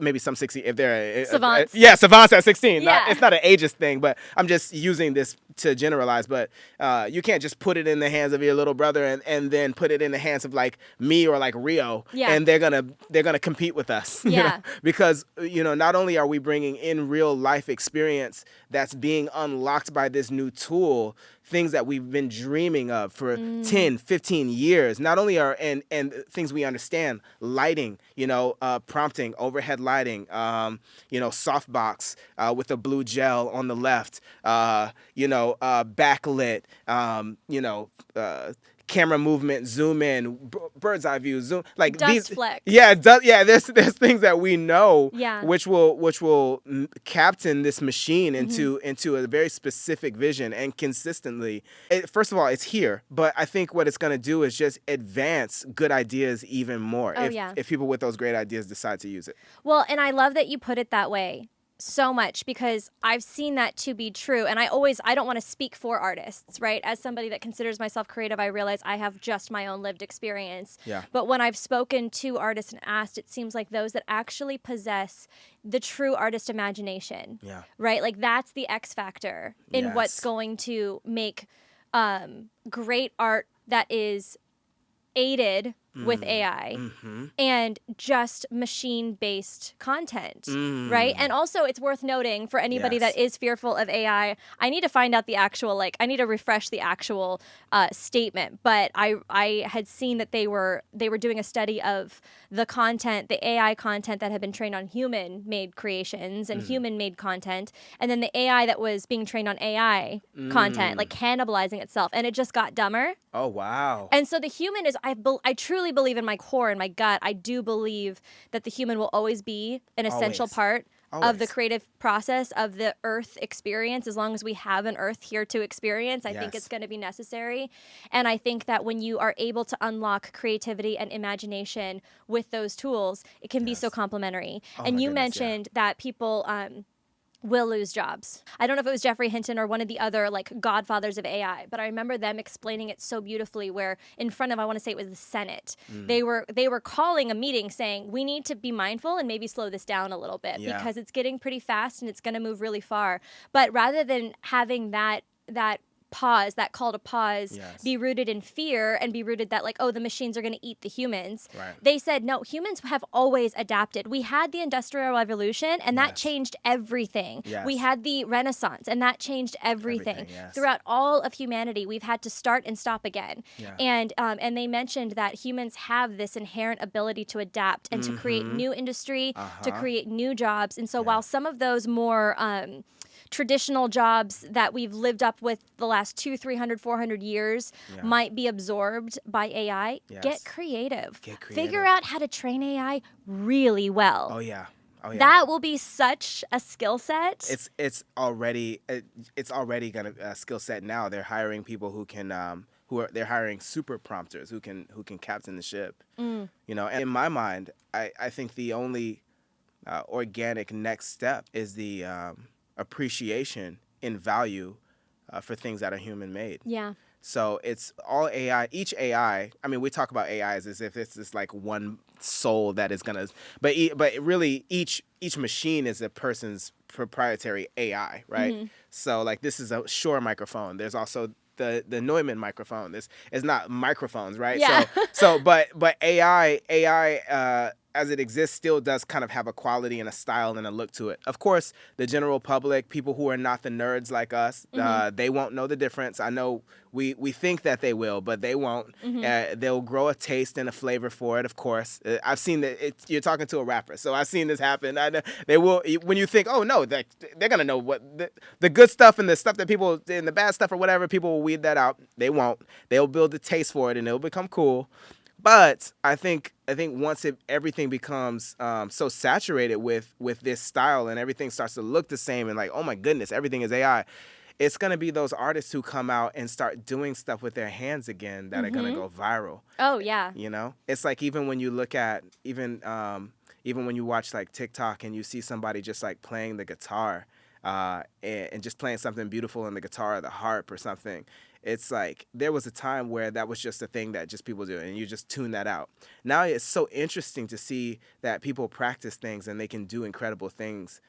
maybe some 16 if they're Savants. yeah, savants at 16. Yeah. It's not an ageist thing, but I'm just using this to generalize. But you can't just put it in the hands of your little brother and then put it in the hands of like me or like Rio, Yeah. and they're gonna compete with us. You Yeah. know? Because not only are we bringing in real life experience that's being unlocked by this new tool, things that we've been dreaming of for 10, 15 years. Not only are and things we understand, lighting, prompting, overhead lighting, softbox with a blue gel on the left, backlit, camera movement, zoom in, bird's eye view, zoom, like Dust these. flex. Yeah, there's things that we know, Yeah. which will captain this machine into a very specific vision and consistently. First of all, it's here, but I think what it's going to do is just advance good ideas even more. Oh, if people with those great ideas decide to use it. Well, and I love that you put it that way so much, because I've seen that to be true. And I don't want to speak for artists, right? As somebody that considers myself creative, I realize I have just my own lived experience. Yeah. But when I've spoken to artists and asked, it seems like those that actually possess the true artist imagination, Yeah. right? Like that's the X factor in what's Yes. going to make great art that is aided with AI and just machine-based content, right? And also, it's worth noting for anybody Yes. that is fearful of AI, I need to find out the actual, I need to refresh the actual statement. But I had seen that they were doing a study of the content, the AI content that had been trained on human-made creations and human-made content, and then the AI that was being trained on AI content, like cannibalizing itself, and it just got dumber. Oh, wow. And so the human is, I truly believe in my core, in my gut, I do believe that the human will always be an essential Always. part of the Always. creative process, of the earth experience. As long as we have an earth here to experience, I think Yes. it's going to be necessary. And I think that when you are able to unlock creativity and imagination with those tools, it can be so complementary. Oh And my you goodness, yeah. mentioned that people will lose jobs. I don't know if it was Jeffrey Hinton or one of the other godfathers of AI, but I remember them explaining it so beautifully, where in front of, I want to say it was the Senate, they were calling a meeting saying, we need to be mindful and maybe slow this down a little bit because it's getting pretty fast and it's going to move really far. But rather than having that pause, that call to pause, Yes. be rooted in fear and be rooted that the machines are going to eat the humans. Right. They said, no, humans have always adapted. We had the Industrial Revolution and that Yes. changed everything. Yes. We had the Renaissance and that changed everything. Yes. Throughout all of humanity, we've had to start and stop again. Yeah. And they mentioned that humans have this inherent ability to adapt and to create new industry, to create new jobs. And so while some of those more traditional jobs that we've lived up with the last 200, 300, 400 years might be absorbed by AI. Yes. Get creative. Get creative. Figure out how to train AI really well. Oh yeah. That will be such a skill set. It's already gonna skill set now. They're hiring people who can they're hiring super prompters who can captain the ship. And in my mind, I think the only organic next step is the appreciation in value for things that are human made. Yeah. So it's all AI. Each AI, I mean, we talk about AIs as if it's this one soul that is gonna, but really each machine is a person's proprietary AI, right? So this is a Shure microphone. There's also the Neumann microphone. This is not microphones, right? Yeah. But AI as it exists still does kind of have a quality and a style and a look to it. Of course, the general public, people who are not the nerds like us, they won't know the difference. I know we think that they will, but they won't. They'll grow a taste and a flavor for it, of course. I've seen that. You're talking to a rapper, so I've seen this happen. I know they will. When you think, oh no, they're gonna know what the good stuff and the stuff that people and the bad stuff or whatever, people will weed that out. They won't. They'll build the taste for it and it'll become cool. But I think once everything becomes so saturated with this style and everything starts to look the same and oh my goodness, everything is AI, it's going to be those artists who come out and start doing stuff with their hands again that are going to go viral. Oh, yeah. It's even when you look at even when you watch TikTok and you see somebody just playing the guitar and just playing something beautiful on the guitar or the harp or something, it's like there was a time where that was just a thing that just people do, and you just tune that out. Now it's so interesting to see that people practice things and they can do incredible things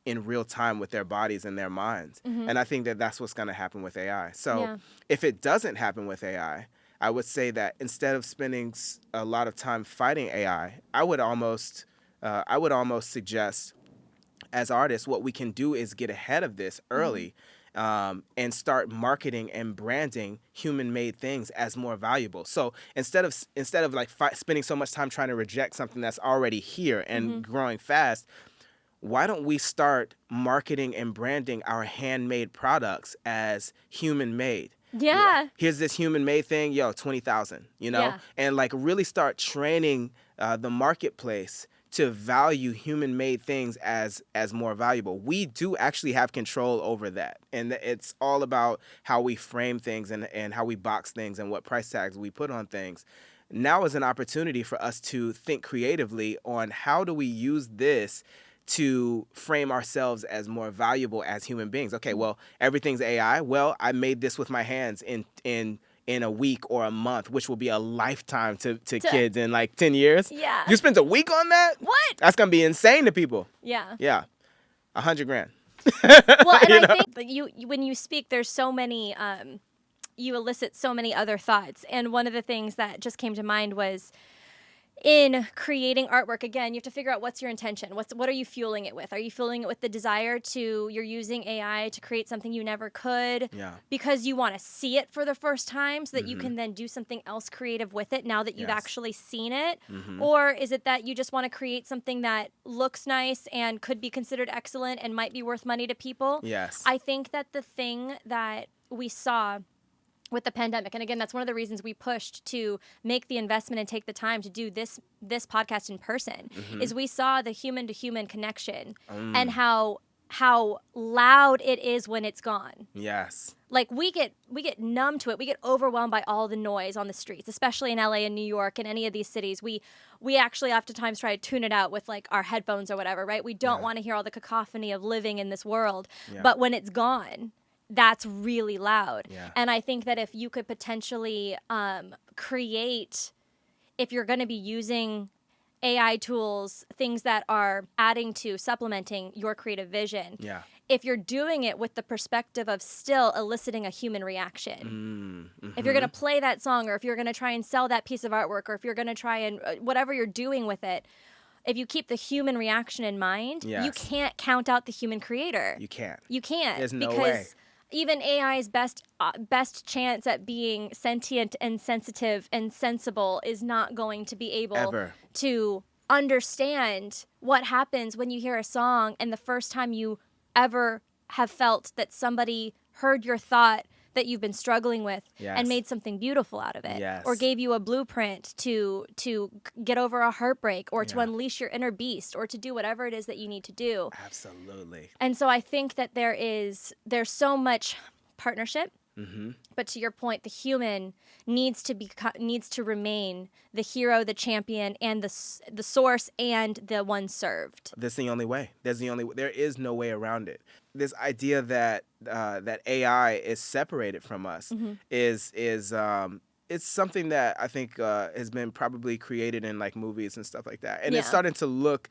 in real time with their bodies and their minds. And I think that that's what's going to happen with AI. So if it doesn't happen with AI, I would say that instead of spending a lot of time fighting AI, I would almost suggest, as artists, what we can do is get ahead of this early, and start marketing and branding human-made things as more valuable. So instead of like spending so much time trying to reject something that's already here and growing fast, why don't we start marketing and branding our handmade products as human-made? Yeah. Here's this human-made thing, 20,000, and like really start training the marketplace to value human-made things as more valuable. We do actually have control over that, and it's all about how we frame things and how we box things and what price tags we put on things. Now is an opportunity for us to think creatively on how do we use this to frame ourselves as more valuable as human beings. Okay, well, everything's AI. Well, I made this with my hands in a week or a month, which will be a lifetime to kids in like 10 years. Yeah. You spent a week on that? What? That's going to be insane to people. Yeah. Yeah. $100,000. Well, and I think that you when you speak, there's so many, you elicit so many other thoughts. And one of the things that just came to mind was, in creating artwork, again, you have to figure out what's your intention. What are you fueling it with? Are you fueling it with the desire you're using AI to create something you never could because you want to see it for the first time so that you can then do something else creative with it now that you've actually seen it? Or is it that you just want to create something that looks nice and could be considered excellent and might be worth money to people? Yes. I think that the thing that we saw with the pandemic, and again, that's one of the reasons we pushed to make the investment and take the time to do this podcast in person, is we saw the human-to-human connection and how loud it is when it's gone. Yes. Like we get numb to it. We get overwhelmed by all the noise on the streets, especially in LA and New York and any of these cities. We actually oftentimes try to tune it out with like our headphones or whatever, right? We don't want to hear all the cacophony of living in this world. But when it's gone, that's really loud. And I think that if you could potentially create, if you're going to be using AI tools, things that are adding to, supplementing your creative vision, if you're doing it with the perspective of still eliciting a human reaction, if you're going to play that song, or if you're going to try and sell that piece of artwork, or if you're going to try and whatever you're doing with it, if you keep the human reaction in mind, you can't count out the human creator. You can't. You can't. There's no because way. Even AI's best chance at being sentient and sensitive and sensible is not going to be able to understand what happens when you hear a song and the first time you ever have felt that somebody heard your thought that you've been struggling with and made something beautiful out of it, or gave you a blueprint to get over a heartbreak, or to unleash your inner beast, or to do whatever it is that you need to do. Absolutely. And so I think that there's so much partnership, but to your point, the human needs to remain the hero, the champion, and the source, and the one served. That's the only way. There is no way around it. This idea that that AI is separated from us is it's something that I think has been probably created in like movies and stuff like that. And it's starting to look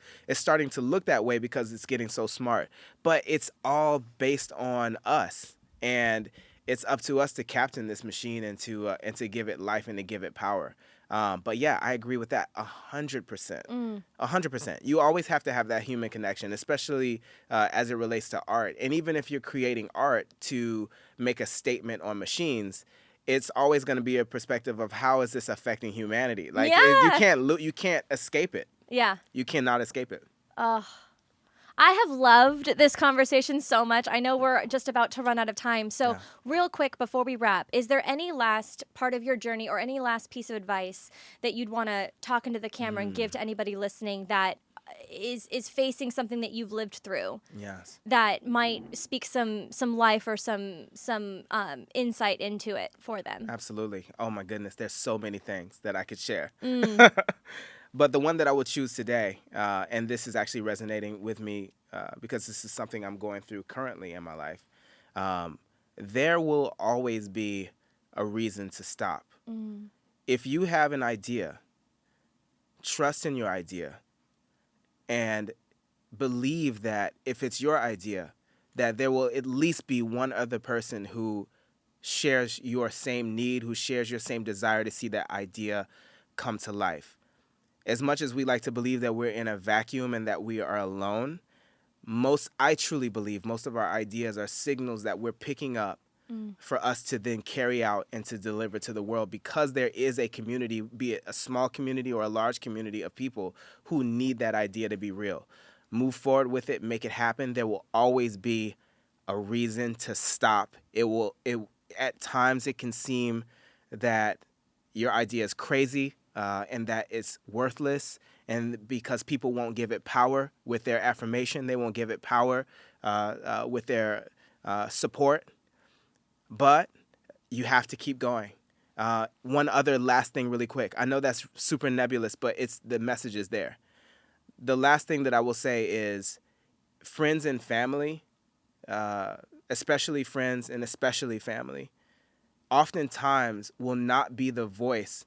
that way because it's getting so smart. But it's all based on us, and it's up to us to captain this machine and to give it life and to give it power. But yeah, I agree with that 100%. 100%. You always have to have that human connection, especially as it relates to art. And even if you're creating art to make a statement on machines, it's always going to be a perspective of how is this affecting humanity. Like you can't escape it. Yeah. You cannot escape it. I have loved this conversation so much. I know we're just about to run out of time. So real quick before we wrap, is there any last part of your journey or any last piece of advice that you'd want to talk into the camera and give to anybody listening that is facing something that you've lived through? Yes. That might speak some life or some insight into it for them. Absolutely. Oh my goodness. There's so many things that I could share. But the one that I would choose today, and this is actually resonating with me because this is something I'm going through currently in my life. there will always be a reason to stop. If you have an idea, trust in your idea and believe that if it's your idea, that there will at least be one other person who shares your same need, who shares your same desire to see that idea come to life. As much as we like to believe that we're in a vacuum and that we are alone, I truly believe most of our ideas are signals that we're picking up for us to then carry out and to deliver to the world, because there is a community, be it a small community or a large community of people who need that idea to be real. Move forward with it, make it happen. There will always be a reason to stop. At times it can seem that your idea is crazy and that it's worthless, and because people won't give it power with their affirmation, they won't give it power with their support, but you have to keep going. One other last thing really quick. I know that's super nebulous, but the message is there. The last thing that I will say is friends and family, especially friends and especially family, oftentimes will not be the voice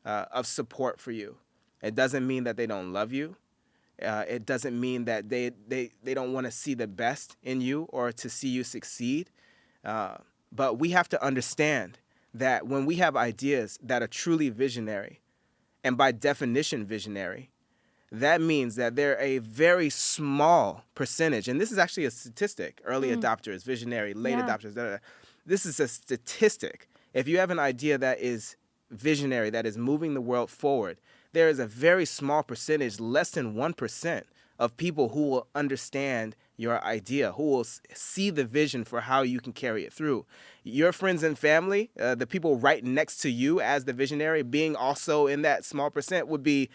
of support for you. It doesn't mean that they don't love you. It doesn't mean that they don't want to see the best in you or to see you succeed. But we have to understand that when we have ideas that are truly visionary, and by definition visionary, that means that they're a very small percentage. And this is actually a statistic. Early adopters, visionary, late adopters. Da, da, da. This is a statistic. If you have an idea that is visionary, that is moving the world forward, there is a very small percentage, less than 1%, of people who will understand your idea, who will see the vision for how you can carry it through. Your friends and family, the people right next to you as the visionary, being also in that small percent would be,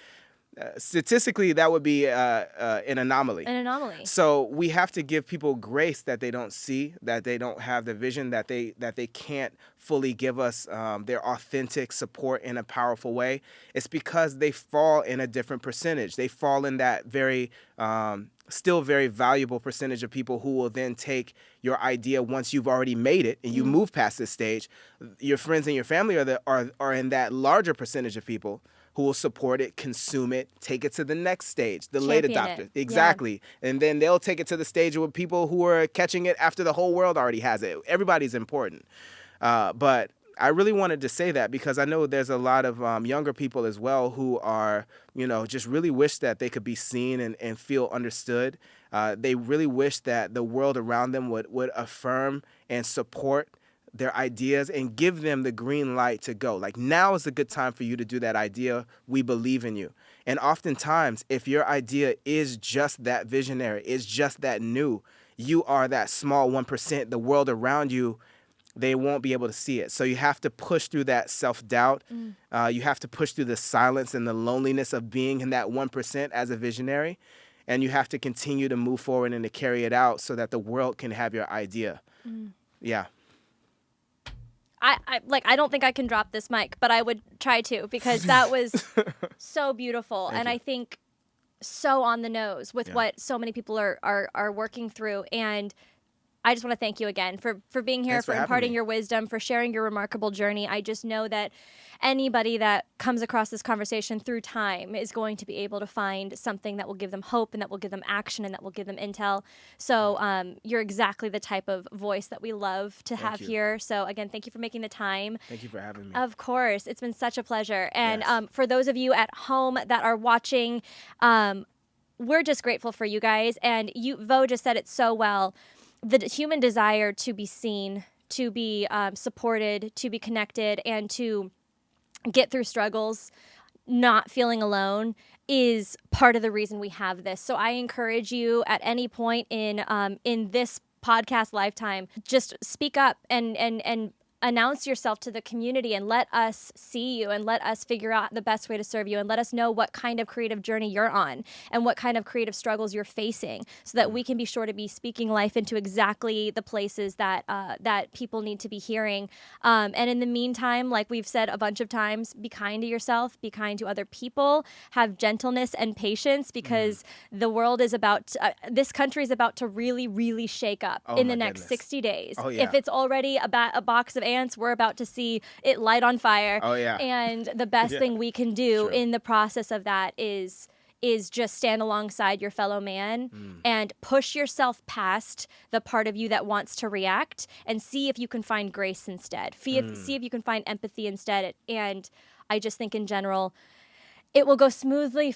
statistically, that would be an anomaly. An anomaly. So we have to give people grace that they don't see, that they don't have the vision, that they can't fully give us their authentic support in a powerful way. It's because they fall in a different percentage. They fall in that very still very valuable percentage of people who will then take your idea once you've already made it and you move past this stage. Your friends and your family are in that larger percentage of people who will support it, consume it, take it to the next stage, the late adopters. Exactly. Yeah. And then they'll take it to the stage with people who are catching it after the whole world already has it. Everybody's important. But I really wanted to say that because I know there's a lot of younger people as well who are, just really wish that they could be seen and feel understood. They really wish that the world around them would affirm and support their ideas and give them the green light to go. Like, now is a good time for you to do that idea. We believe in you. And oftentimes, if your idea is just that visionary, is just that new, you are that small 1%, the world around you, they won't be able to see it. So you have to push through that self-doubt. You have to push through the silence and the loneliness of being in that 1% as a visionary. And you have to continue to move forward and to carry it out so that the world can have your idea. Yeah. I don't think I can drop this mic, but I would try to, because that was so beautiful. And I think so on the nose with what so many people are working through. And I just want to thank you again for being here, for imparting your wisdom, for sharing your remarkable journey. I just know that anybody that comes across this conversation through time is going to be able to find something that will give them hope and that will give them action and that will give them intel. So you're exactly the type of voice that we love to have here. So again, thank you for making the time. Thank you for having me. Of course. It's been such a pleasure. And for those of you at home that are watching, we're just grateful for you guys. And Vo just said it so well. The human desire to be seen, to be supported, to be connected, and to get through struggles, not feeling alone, is part of the reason we have this. So I encourage you at any point in this podcast lifetime, just speak up and announce yourself to the community and let us see you and let us figure out the best way to serve you and let us know what kind of creative journey you're on and what kind of creative struggles you're facing so that we can be sure to be speaking life into exactly the places that that people need to be hearing. And in the meantime, like we've said a bunch of times, be kind to yourself, be kind to other people, have gentleness and patience because the world is about to, this country is about to really, really shake up in the next 60 days. Oh, yeah. If it's already a box of ants, we're about to see it light on fire. Oh, yeah. And the best thing we can do True. in the process of that is just stand alongside your fellow man and push yourself past the part of you that wants to react and see if you can find grace instead. See if you can find empathy instead. And I just think in general, it will go smoother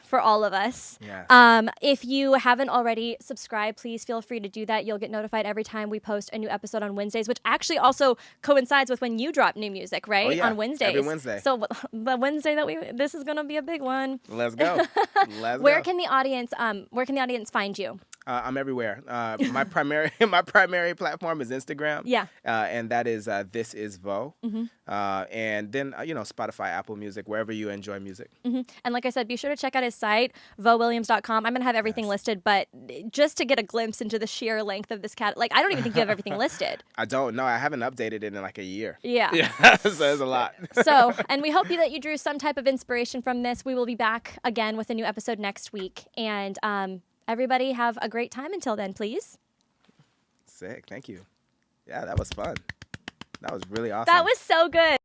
for all of us. Yes. If you haven't already subscribed, please feel free to do that. You'll get notified every time we post a new episode on Wednesdays, which actually also coincides with when you drop new music, right? Oh, yeah. On Wednesdays. Every Wednesday. So the Wednesday this is going to be a big one. Let's go. Where can the audience find you? I'm everywhere. My primary platform is Instagram. Yeah. And that is This Is Vo. And then Spotify, Apple Music, wherever you enjoy music. And like I said, be sure to check out his site, vowilliams.com. I'm going to have everything listed, but just to get a glimpse into the sheer length of this cat, like I don't even think you have everything listed. I don't know. I haven't updated it in like a year. Yeah. So there's a lot. So, and we hope that you drew some type of inspiration from this. We will be back again with a new episode next week. And everybody have a great time until then, please. Sick. Thank you. Yeah, that was fun. That was really awesome. That was so good.